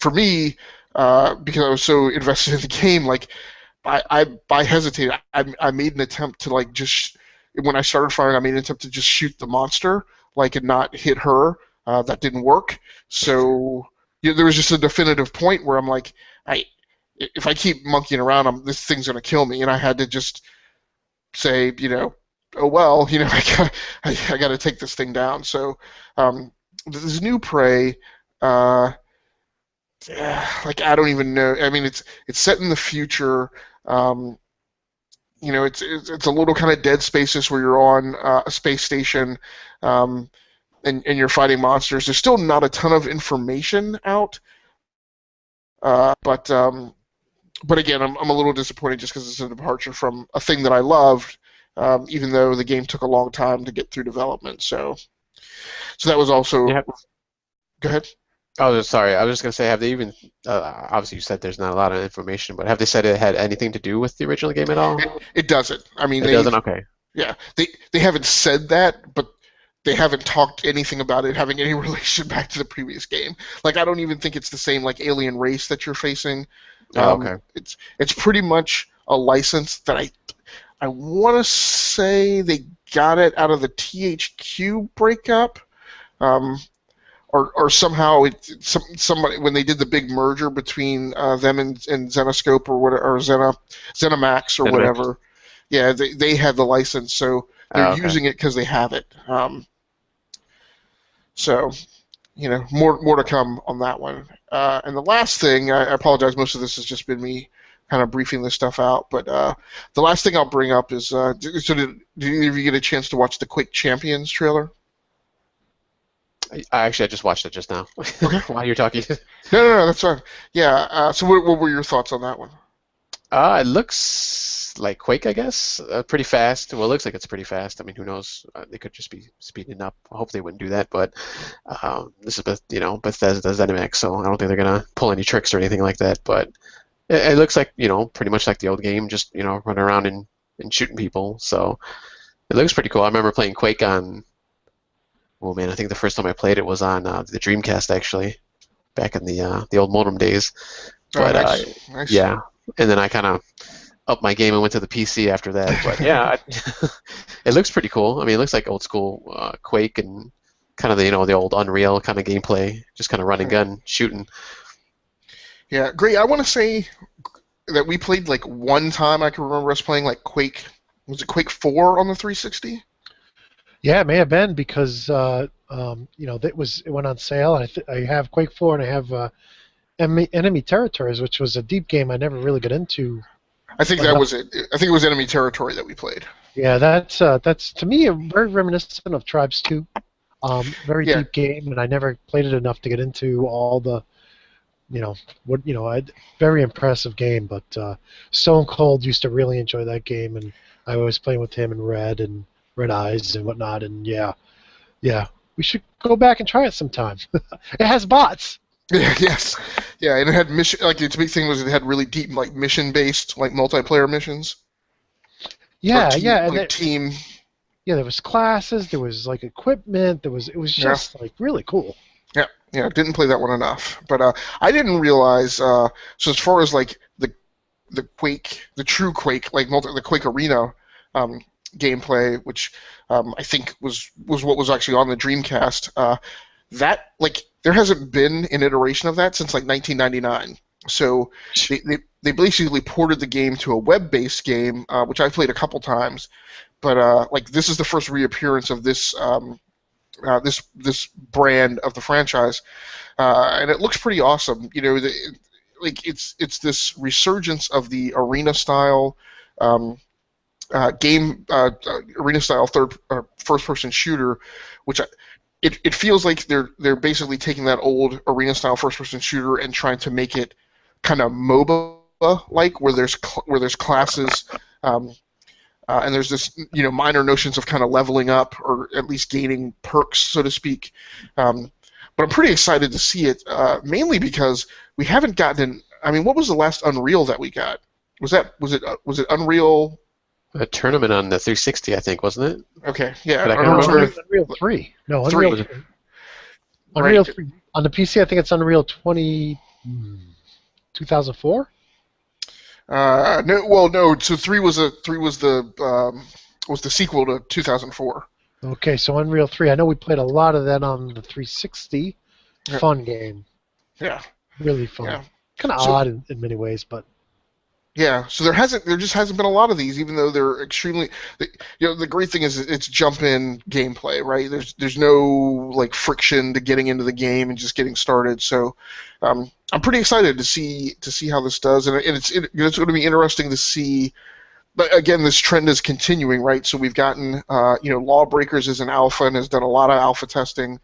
for me, because I was so invested in the game, like. I hesitated. I made an attempt to when I started firing, I made an attempt to just shoot the monster, and not hit her. That didn't work. So there was just a definitive point where I'm like, if I keep monkeying around, this thing's gonna kill me, and I had to just say, oh well, I got to take this thing down. So this new Prey. I don't even know. I mean, it's set in the future. It's a little kind of Dead Spaces where you're on a space station, and you're fighting monsters. There's still not a ton of information out, but again, I'm a little disappointed just because it's a departure from a thing that I loved, even though the game took a long time to get through development. So that was also. Yeah. Go ahead. Oh, sorry. I was just going to say, have they even, obviously you said there's not a lot of information, but have they said it had anything to do with the original game at all? It doesn't. I mean, it doesn't? Okay. Yeah, they haven't said that, but they haven't talked anything about it having any relation back to the previous game. I don't even think it's the same, alien race that you're facing. Okay. It's pretty much a license that I want to say they got it out of the THQ breakup. Or somehow somebody when they did the big merger between them and Zenoscope or whatever, or ZeniMax or whatever, yeah, they had the license, so they're using it because they have it. So, more to come on that one. And the last thing, I apologize, most of this has just been me kind of briefing this stuff out, but the last thing I'll bring up is, so did either of you get a chance to watch the Quake Champions trailer? I just watched it just now. Okay. While you're talking. No, that's fine. Yeah. So what were your thoughts on that one? It looks like Quake, I guess. Pretty fast. Well, it looks like it's pretty fast. I mean, who knows? They could just be speeding up. I hope they wouldn't do that, but this is Bethesda ZeniMax, so I don't think they're gonna pull any tricks or anything like that. But it looks like pretty much like the old game, just running around and shooting people. So it looks pretty cool. I remember playing Quake on. Oh man, I think the first time I played it was on the Dreamcast, actually, back in the old modem days. But nice. Yeah, and then I kind of upped my game and went to the PC after that. But yeah, it looks pretty cool. I mean, it looks like old school Quake and kind of the old Unreal kind of gameplay, just kind of run and gun shooting. Yeah, great. I want to say that we played like one time. I can remember us playing like Quake. Was it Quake 4 on the 360? Yeah, it may have been because it went on sale. And I have Quake 4 and I have Enemy Territories, which was a deep game I never really got into. I think that was it. I think it was Enemy Territory that we played. Yeah, that's to me very reminiscent of Tribes 2. Very deep game, and I never played it enough to get into all the, very impressive game. But Stone Cold used to really enjoy that game, and I was playing with him in Red and Red Eyes and whatnot. And yeah, we should go back and try it sometime. It has bots. Yeah, yes, yeah, and it had mission. Like its big thing was it had really deep, like mission-based, like multiplayer missions. Yeah, team. Yeah, there was classes, there was like equipment, it was just like really cool. Yeah, didn't play that one enough, but I didn't realize. So as far as like the Quake, the true Quake, like the Quake Arena gameplay, which I think was what was actually on the Dreamcast. That like there hasn't been an iteration of that since like 1999. So they basically ported the game to a web-based game, which I played a couple times. But like this is the first reappearance of this this brand of the franchise, and it looks pretty awesome. You know, it's this resurgence of the arena style game, arena style first person shooter, which it feels like they're basically taking that old arena style first person shooter and trying to make it kind of MOBA like, where there's classes. And there's this, minor notions of kind of leveling up or at least gaining perks, so to speak. But I'm pretty excited to see it, mainly because we haven't gotten. I mean, what was the last Unreal that we got? Was it Unreal? A tournament on the 360, I think, wasn't it? Okay, yeah. But I can remember. Unreal 3. No, 3. Unreal 3. Unreal 3. On the PC, I think it's Unreal 2004. No. So 3 was the sequel to 2004. Okay, so Unreal 3. I know we played a lot of that on the 360. Fun game. Yeah. Really fun. Yeah. Kind of odd in many ways, but. Yeah. So there just hasn't been a lot of these, even though they're extremely. The great thing is it's jump in gameplay, right? There's no like friction to getting into the game and just getting started. So. I'm pretty excited to see how this does, and it's going to be interesting to see. But again, this trend is continuing, right? So we've gotten, Lawbreakers is an alpha and has done a lot of alpha testing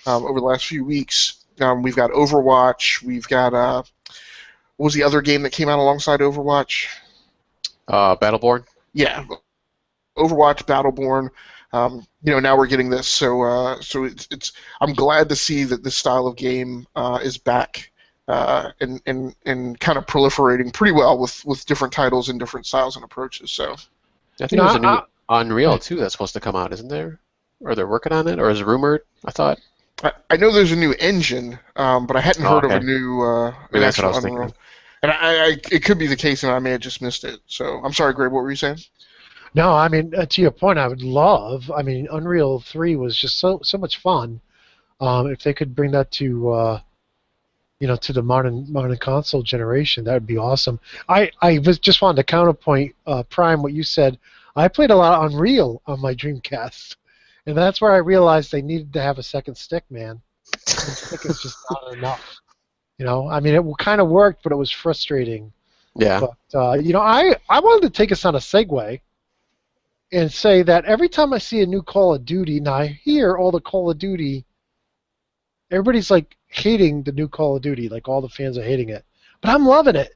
over the last few weeks. We've got Overwatch. We've got what was the other game that came out alongside Overwatch? Battleborn. Yeah, Overwatch, Battleborn. Now we're getting this, so it's. I'm glad to see that this style of game is back and kind of proliferating pretty well with different titles and different styles and approaches. So I think there's a new Unreal too that's supposed to come out, isn't there? Or they're working on it, or is it rumored? I thought. I know there's a new engine, but I hadn't heard of a new. Maybe that's what I was Unreal. thinking. And it could be the case, and I may have just missed it. So I'm sorry, Greg. What were you saying? No, I mean, to your point, I would love. I mean, Unreal 3 was just so much fun. If they could bring that to, to the modern console generation, that would be awesome. I just wanted to counterpoint, Prime, what you said. I played a lot of Unreal on my Dreamcast, and that's where I realized they needed to have a second stick, man. The stick is just not enough. I mean, it kind of worked, but it was frustrating. Yeah. But I wanted to take us on a segue. And say that every time I see a new Call of Duty, and I hear all the Call of Duty, everybody's like hating the new Call of Duty, like all the fans are hating it. But I'm loving it.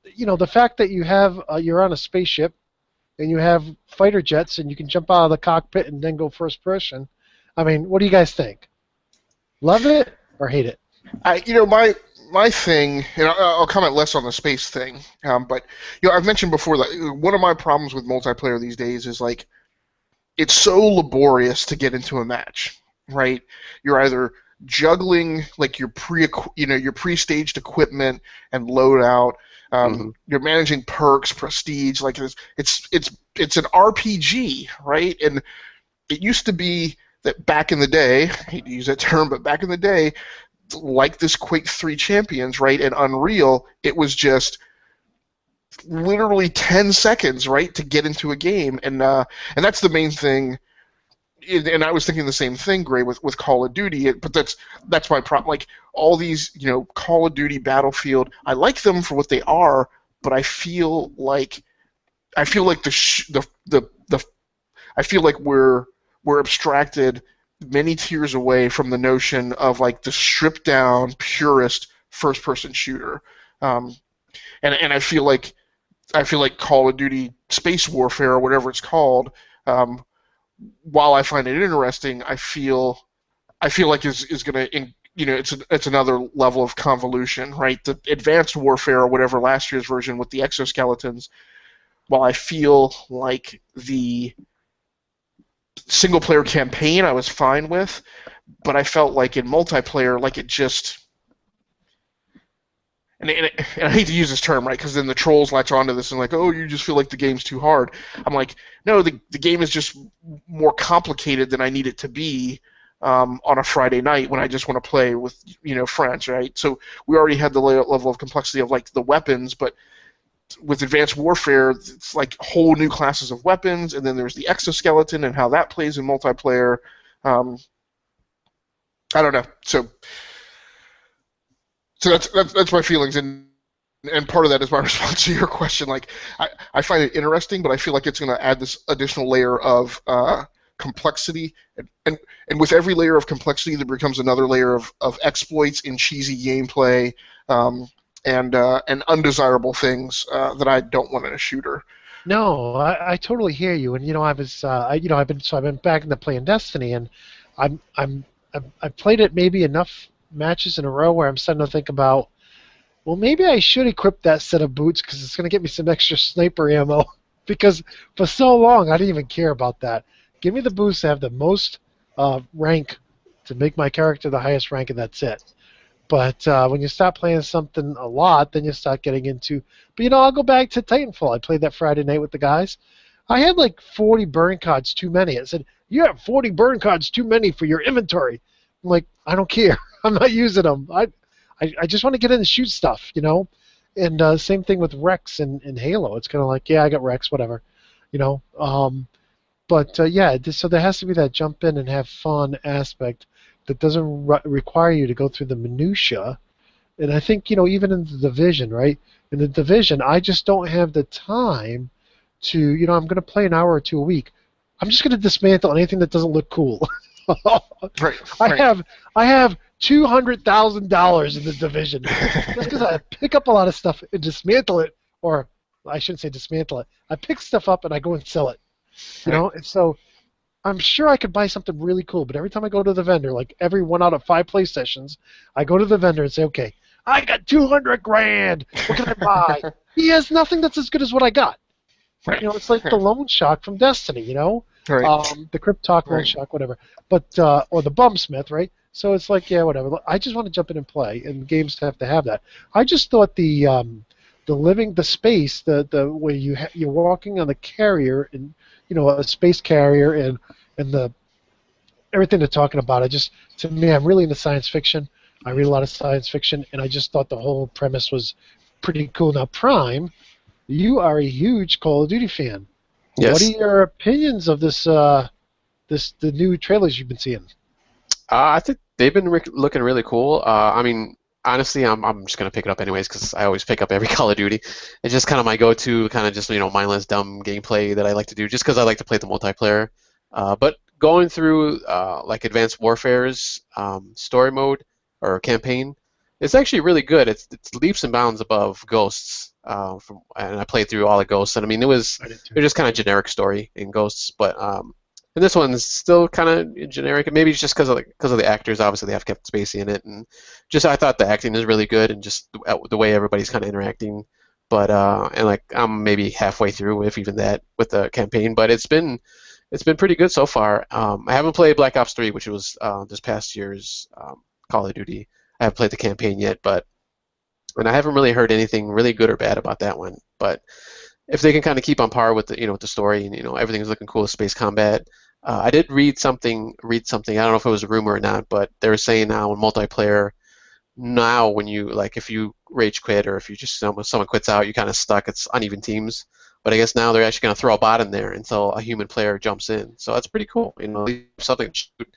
The fact that you're on a spaceship, and you have fighter jets, and you can jump out of the cockpit and then go first person. I mean, what do you guys think? Love it or hate it? My thing, and I'll comment less on the space thing, but I've mentioned before that one of my problems with multiplayer these days is like it's so laborious to get into a match, right? You're either juggling like your pre-staged equipment and loadout. You're managing perks, prestige, like it's an RPG, right? And it used to be that back in the day, I hate to use that term, but back in the day, like this Quake 3 Champions, right, and Unreal, it was just literally 10 seconds, right, to get into a game, and that's the main thing. And I was thinking the same thing, Gray, with Call of Duty. But that's my problem. Like all these, Call of Duty, Battlefield, I like them for what they are, but I feel like I feel like we're abstracted many tiers away from the notion of like the stripped down, purest first person shooter. And I feel like Call of Duty Space Warfare or whatever it's called. While I find it interesting, I feel like is going to, it's another level of convolution, right? The Advanced Warfare or whatever last year's version with the exoskeletons. While I feel like the single player campaign I was fine with, but I felt like in multiplayer, like it just. And I hate to use this term, right? Because then the trolls latch onto this and like, oh, you just feel like the game's too hard. I'm like, no, the game is just more complicated than I need it to be on a Friday night when I just want to play with friends, right? So we already had the level of complexity of like the weapons, but with Advanced Warfare, it's like whole new classes of weapons, and then there's the exoskeleton and how that plays in multiplayer. I don't know. So that's my feelings, and part of that is my response to your question. Like, I find it interesting, but I feel like it's going to add this additional layer of complexity, and with every layer of complexity, there becomes another layer of exploits and cheesy gameplay, and undesirable things that I don't want in a shooter. No, I totally hear you, and I've been back into playing Destiny, and I've played it maybe enough matches in a row where I'm starting to think about, well, maybe I should equip that set of boots because it's going to get me some extra sniper ammo. Because for so long I didn't even care about that. Give me the boots that have the most rank to make my character the highest rank, and that's it. But when you start playing something a lot, then you start getting into. But I'll go back to Titanfall. I played that Friday night with the guys. I had like 40 burn cards too many. It said, you have 40 burn cards too many for your inventory. I'm like, I don't care. I'm not using them. I just want to get in and shoot stuff, And same thing with Rex in Halo. It's kind of like, yeah, I got Rex, whatever, But so there has to be that jump in and have fun aspect that doesn't require you to go through the minutia. And I think even in the Division, right? In the Division, I just don't have the time to I'm going to play an hour or two a week. I'm just going to dismantle anything that doesn't look cool. Right. I have $200,000 in the Division just because I pick up a lot of stuff and dismantle it, or I shouldn't say dismantle it. I pick stuff up and I go and sell it. And so I'm sure I could buy something really cool, but every time I go to the vendor, like every 1 out of 5 play sessions, I go to the vendor and say, okay, I got $200,000. What can I buy? He has nothing that's as good as what I got. Right. It's like the Lone Shock from Destiny, Right. The Cryptok Lone Shock, whatever. But or the Bumsmith, right? So it's like, yeah, whatever. I just want to jump in and play, and games have to have that. I just thought the space, the where you're walking on the carrier, and a space carrier, and the everything they're talking about. To me, I'm really into science fiction. I read a lot of science fiction, and I just thought the whole premise was pretty cool. Now, Prime, you are a huge Call of Duty fan. Yes. What are your opinions of the new trailers you've been seeing? I think they've been looking really cool. I mean, honestly, I'm just gonna pick it up anyways because I always pick up every Call of Duty. It's just kind of my go-to, kind of just mindless, dumb gameplay that I like to do, just because I like to play the multiplayer. But going through like Advanced Warfare's story mode or campaign, it's actually really good. It's leaps and bounds above Ghosts. And I played through all the Ghosts, and I mean it was just kind of generic story in Ghosts, but and this one's still kind of generic. And maybe it's just because of the actors. Obviously, they have Kevin Spacey in it, and just I thought the acting is really good, and just the way everybody's kind of interacting. But and like I'm maybe halfway through, if even that, with the campaign. But it's been pretty good so far. I haven't played Black Ops 3, which was this past year's Call of Duty. I haven't played the campaign yet, and I haven't really heard anything really good or bad about that one. But if they can kind of keep on par with with the story, and everything's looking cool with space combat. I did read something. I don't know if it was a rumor or not, but they were saying now in multiplayer, now when you like if you rage quit or if you just someone quits out, you're kind of stuck. It's uneven teams. But I guess now they're actually going to throw a bot in there until a human player jumps in. So that's pretty cool. At least something to shoot.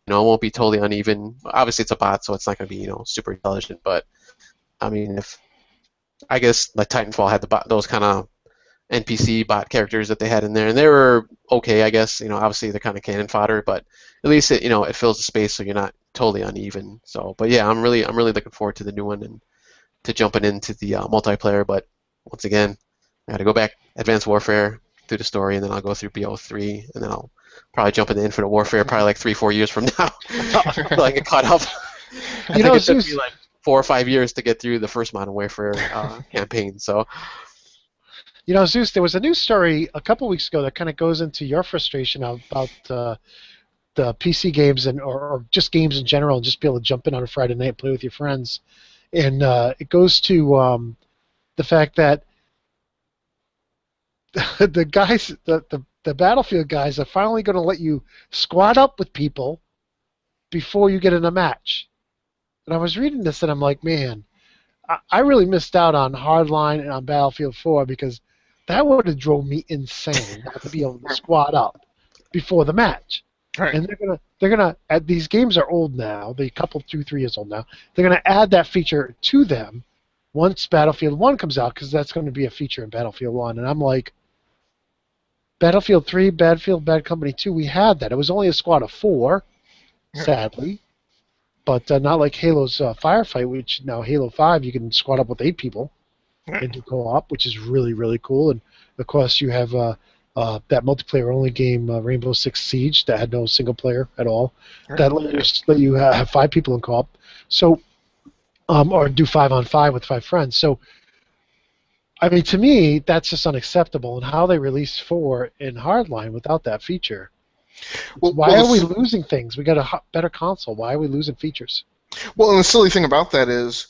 It won't be totally uneven. Obviously, it's a bot, so it's not going to be super intelligent. But I mean, if I guess like Titanfall had those kind of NPC bot characters that they had in there, and they were okay, I guess. Obviously they're kind of cannon fodder, but at least it fills the space so you're not totally uneven. So, but yeah, I'm really looking forward to the new one and to jumping into the multiplayer. But once again, I got to go back Advanced Warfare through the story, and then I'll go through BO3, and then I'll probably jump into Infinite Warfare probably like 3-4 years from now until I get caught up. I think it took me like 4 or 5 years to get through the first Modern Warfare campaign. So. Zeus, there was a news story a couple weeks ago that kind of goes into your frustration about the PC games or just games in general, and just be able to jump in on a Friday night and play with your friends. And it goes to the fact that the guys, the Battlefield guys, are finally going to let you squad up with people before you get in a match. And I was reading this, and I'm like, man, I really missed out on Hardline and on Battlefield 4 because that would have drove me insane not to be able to squad up before the match. Right. And they're gonna these games are old now. They're a couple, 2-3 years old now. They're gonna add that feature to them once Battlefield 1 comes out, because that's going to be a feature in Battlefield 1. And I'm like, Battlefield 3, Battlefield Bad Company 2, we had that. It was only a squad of 4, sadly. But not like Halo's Firefight, which now Halo 5, you can squad up with 8 people and do co-op, which is really, really cool. And, of course, you have that multiplayer-only game, Rainbow Six Siege, that had no single player at all. That let you have 5 people in co-op. So, or do 5-on-5 with 5 friends. So, I mean, to me, that's just unacceptable. And how they released 4 in Hardline without that feature. Why are we losing things? We got a better console. Why are we losing features? Well, and the silly thing about that is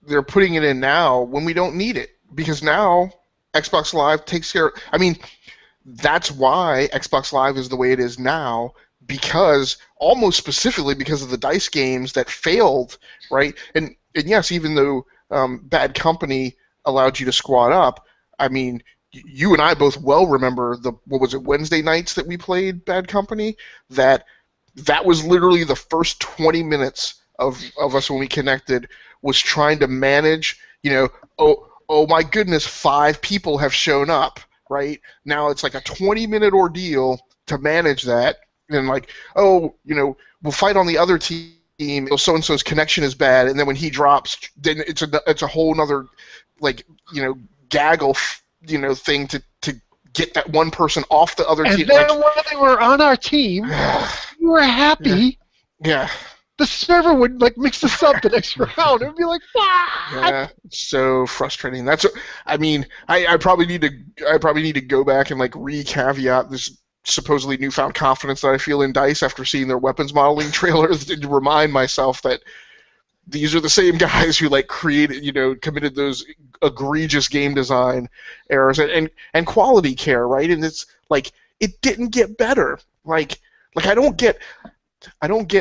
they're putting it in now when we don't need it, because now Xbox Live takes care. I mean, that's why Xbox Live is the way it is now, because almost specifically because of the DICE games that failed, right? And yes, even though Bad Company allowed you to squad up, I mean, you and I both well remember Wednesday nights that we played Bad Company? That was literally the first 20 minutes of us when we connected was trying to manage, oh my goodness, 5 people have shown up, right? Now it's like a 20-minute ordeal to manage that, and like, we'll fight on the other team, so-and-so's connection is bad, and then when he drops, then it's a whole nother, gaggle thing to get that one person off the other team. And then when they were on our team, we were happy. Yeah. The server would mix us up the next round. It would be like, what? Yeah, so frustrating. I probably need to go back and re-caveat this supposedly newfound confidence that I feel in DICE after seeing their weapons modeling trailers to remind myself that these are the same guys who committed those egregious game design errors and quality care, right? And it's like it didn't get better. Like I don't get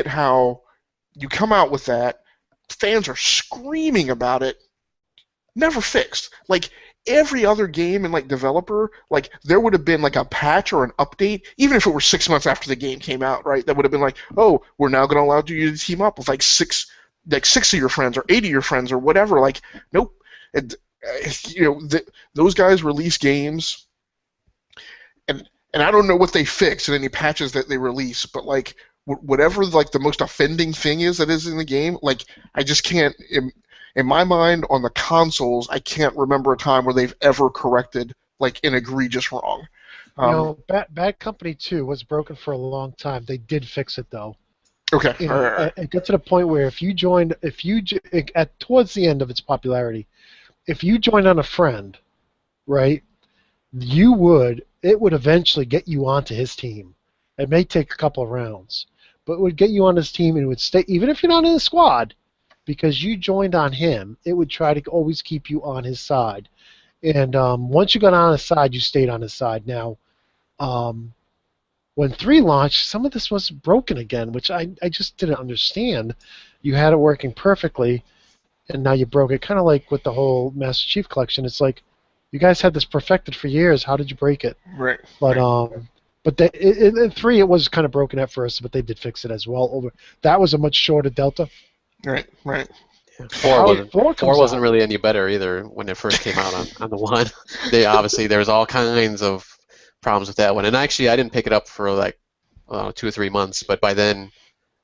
how you come out with that, fans are screaming about it, never fixed. Like every other game and developer, there would have been a patch or an update, even if it were 6 months after the game came out, right? That would have been oh, we're now going to allow you to team up with six of your friends or 8 of your friends or whatever. Nope. Those guys release games, and I don't know what they fix in any patches that they release, but whatever the most offending thing is that is in the game, I just can't, in my mind on the consoles, I can't remember a time where they've ever corrected an egregious wrong. Bad Company 2 was broken for a long time. They did fix it though. Okay. It got to the point where towards the end of its popularity, if you joined on a friend, right, it would eventually get you onto his team. It may take a couple of rounds, but it would get you on his team, and it would stay, even if you're not in the squad, because you joined on him, it would try to always keep you on his side. And once you got on his side, you stayed on his side. Now, when 3 launched, some of this was broken again, which I just didn't understand. you had it working perfectly, and now you broke it. Kind of like with the whole Master Chief Collection. It's like, you guys had this perfected for years. How did you break it? Right. But right. but in 3 it was kind of broken at first, but they did fix it as well. That was a much shorter delta. Right. Right. Yeah, How 4 comes wasn't out. really any better either when it first came out on the 1. There was all kinds of problems with that one, and actually I didn't pick it up for like 2 or 3 months, but by then,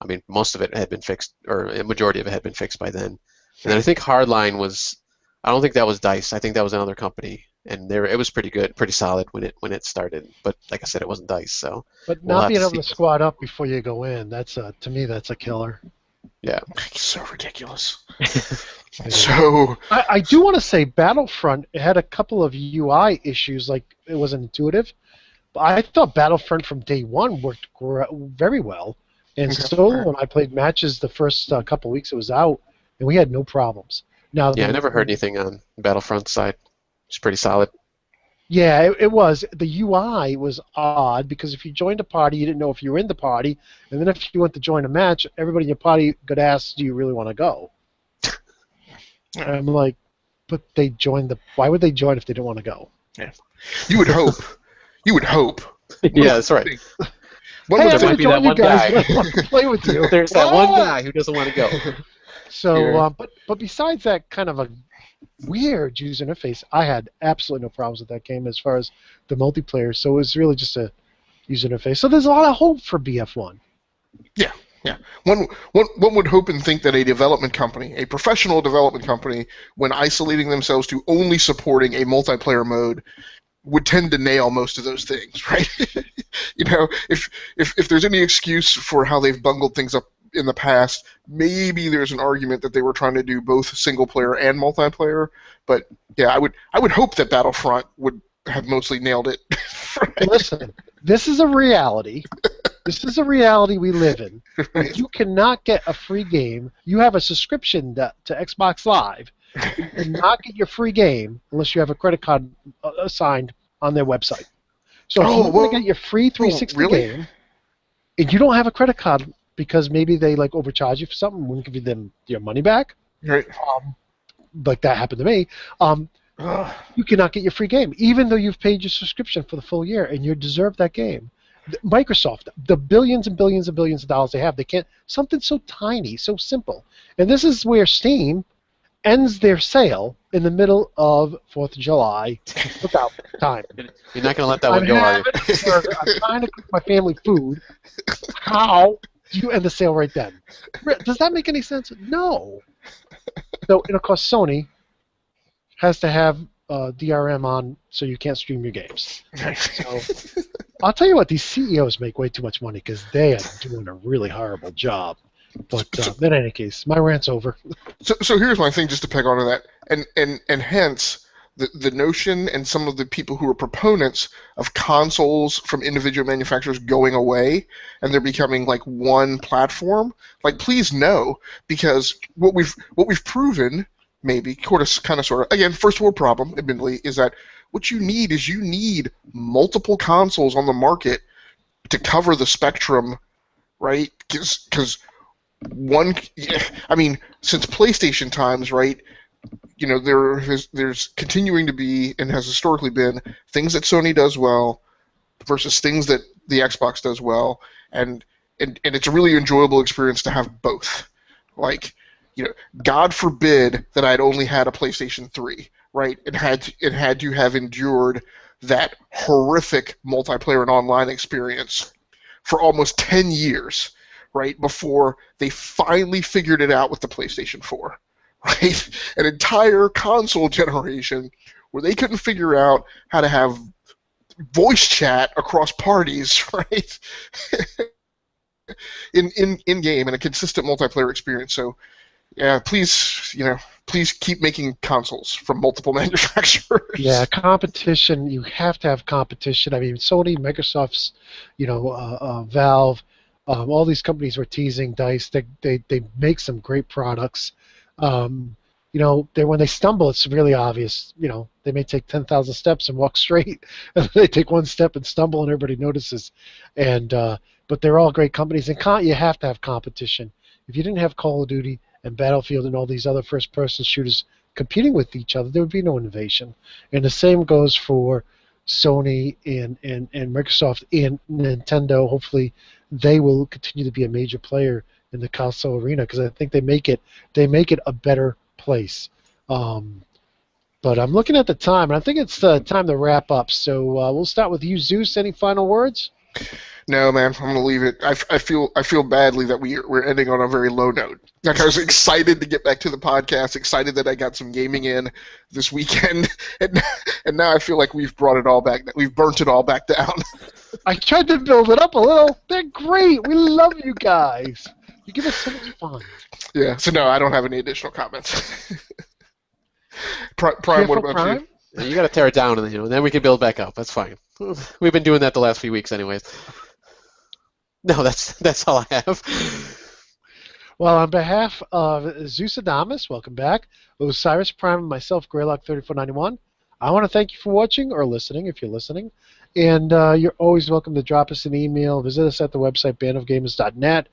I mean, most of it had been fixed, or a majority of it had been fixed by then. And then I think Hardline was, I don't think that was DICE. I think that was another company, and it was pretty good, pretty solid when it started. But like I said, it wasn't DICE, so But we'll not have being to able to see. squat up before you go in, to me, that's a killer. Yeah. So ridiculous. So I do want to say Battlefront had a couple of UI issues, like it wasn't intuitive. But I thought Battlefront from day one worked very well. And solo, when I played matches the first couple of weeks it was out, and we had no problems. Now, Yeah, I never heard anything on Battlefront side. It's pretty solid. Yeah, it was. The UI was odd because if you joined a party, you didn't know if you were in the party, and then if you went to join a match, everybody in your party could ask, "Do you really want to go?" And I'm like, but they joined the. Why would they join if they didn't want to go? yeah. You would hope. You would hope. Yeah, that's right. One Hey, would I'm there going might to be join that you one guys. guy. But I want to play with you. There's that one guy who doesn't want to go. So, Yeah. but besides that kind of a weird user interface, I had absolutely no problems with that game as far as the multiplayer. So it was really just a user interface. So there's a lot of hope for BF1. Yeah, yeah. One would hope and think that a development company, a professional development company, when isolating themselves to only supporting a multiplayer mode, would tend to nail most of those things, right? You know, if there's any excuse for how they've bungled things up in the past, maybe there's an argument that they were trying to do both single player and multiplayer. But yeah, I would hope that Battlefront would have mostly nailed it. Right? Listen, this is a reality. This is a reality we live in. Right. You cannot get a free game. You have a subscription to Xbox Live. You cannot get your free game unless you have a credit card assigned on their website. So if you want to get your free 360 really? game, and you don't have a credit card because maybe they like overcharge you for something, wouldn't give you them your money back, Right. like that happened to me. You cannot get your free game, even though you've paid your subscription for the full year, and you deserve that game. Microsoft, the billions and billions and billions of dollars they have, they can't, something so tiny, so simple. And this is where Steam ends their sale in the middle of 4th of July. Look out, time. You're not going to let that one go, are you? I'm trying to cook my family food. How do you end the sale right then? Does that make any sense? No. So, and of course, Sony has to have DRM on so you can't stream your games. So, I'll tell you what, these CEOs make way too much money because they are doing a really horrible job. But in any case, my rant's over. So here's my thing, just to peg onto that, and hence the notion and some of the people who are proponents of consoles from individual manufacturers going away and they're becoming like one platform. Like, please no, because what we've proven, maybe kind of sort of, again, first world problem, admittedly, is that what you need multiple consoles on the market to cover the spectrum, right? Because one, I mean, since PlayStation times, right? You know, there's continuing to be and has historically been things that Sony does well versus things that the Xbox does well, and it's a really enjoyable experience to have both. Like, you know, God forbid that I'd only had a PlayStation 3, right? And had to have endured that horrific multiplayer and online experience for almost 10 years, right, before they finally figured it out with the PlayStation 4, right? An entire console generation where they couldn't figure out how to have voice chat across parties, right? in game and a consistent multiplayer experience. So, yeah, please keep making consoles from multiple manufacturers. Yeah, competition. You have to have competition. I mean, Sony, Microsoft's, Valve, all these companies were teasing DICE. They make some great products. When they stumble, it's really obvious. You know, they may take 10,000 steps and walk straight, and they take one step and stumble, and everybody notices. But they're all great companies, and you have to have competition. if you didn't have Call of Duty and Battlefield and all these other first-person shooters competing with each other, there would be no innovation. And the same goes for Sony and Microsoft and Nintendo. Hopefully, they will continue to be a major player in the console arena because I think they make it a better place. But I'm looking at the time, and I think it's time to wrap up. So we'll start with you, Zeus. Any final words? No, man, I'm gonna leave it. I feel badly that we're ending on a very low note. Like, I was excited to get back to the podcast, excited that I got some gaming in this weekend, and now I feel like we've brought it all back. We've burnt it all back down. I tried to build it up a little. They're great. We love you guys. You give us so much fun. Yeah. So no, I don't have any additional comments. Prime, what about Prime? you? You got to tear it down, and then we can build back up. That's fine. We've been doing that the last few weeks, anyways. No, that's all I have. Well, on behalf of Zeuxidamas, welcome back, Osiris Prime, and myself, Greylock3491, I want to thank you for watching or listening, if you're listening. And you're always welcome to drop us an email. Visit us at the website, bandofgamers.net.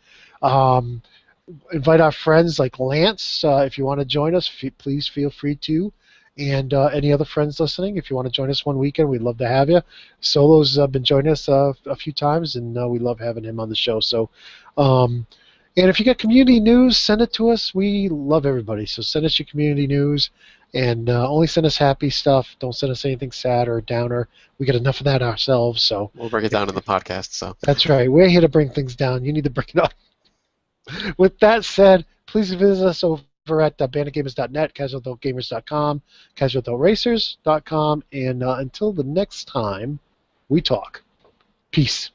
Invite our friends like Lance. If you want to join us, please feel free to. And any other friends listening, if you want to join us one weekend, we'd love to have you. Solo's been joining us a few times, and we love having him on the show. So, and if you get community news, send it to us. We love everybody, so send us your community news, and only send us happy stuff. Don't send us anything sad or downer. We get enough of that ourselves. So we'll bring it down in the podcast. So that's right. We're here to bring things down. You need to bring it up. With that said, please visit us over at bandofgamers.net, casual.gamers.com, casual.racers.com, and until the next time we talk, peace.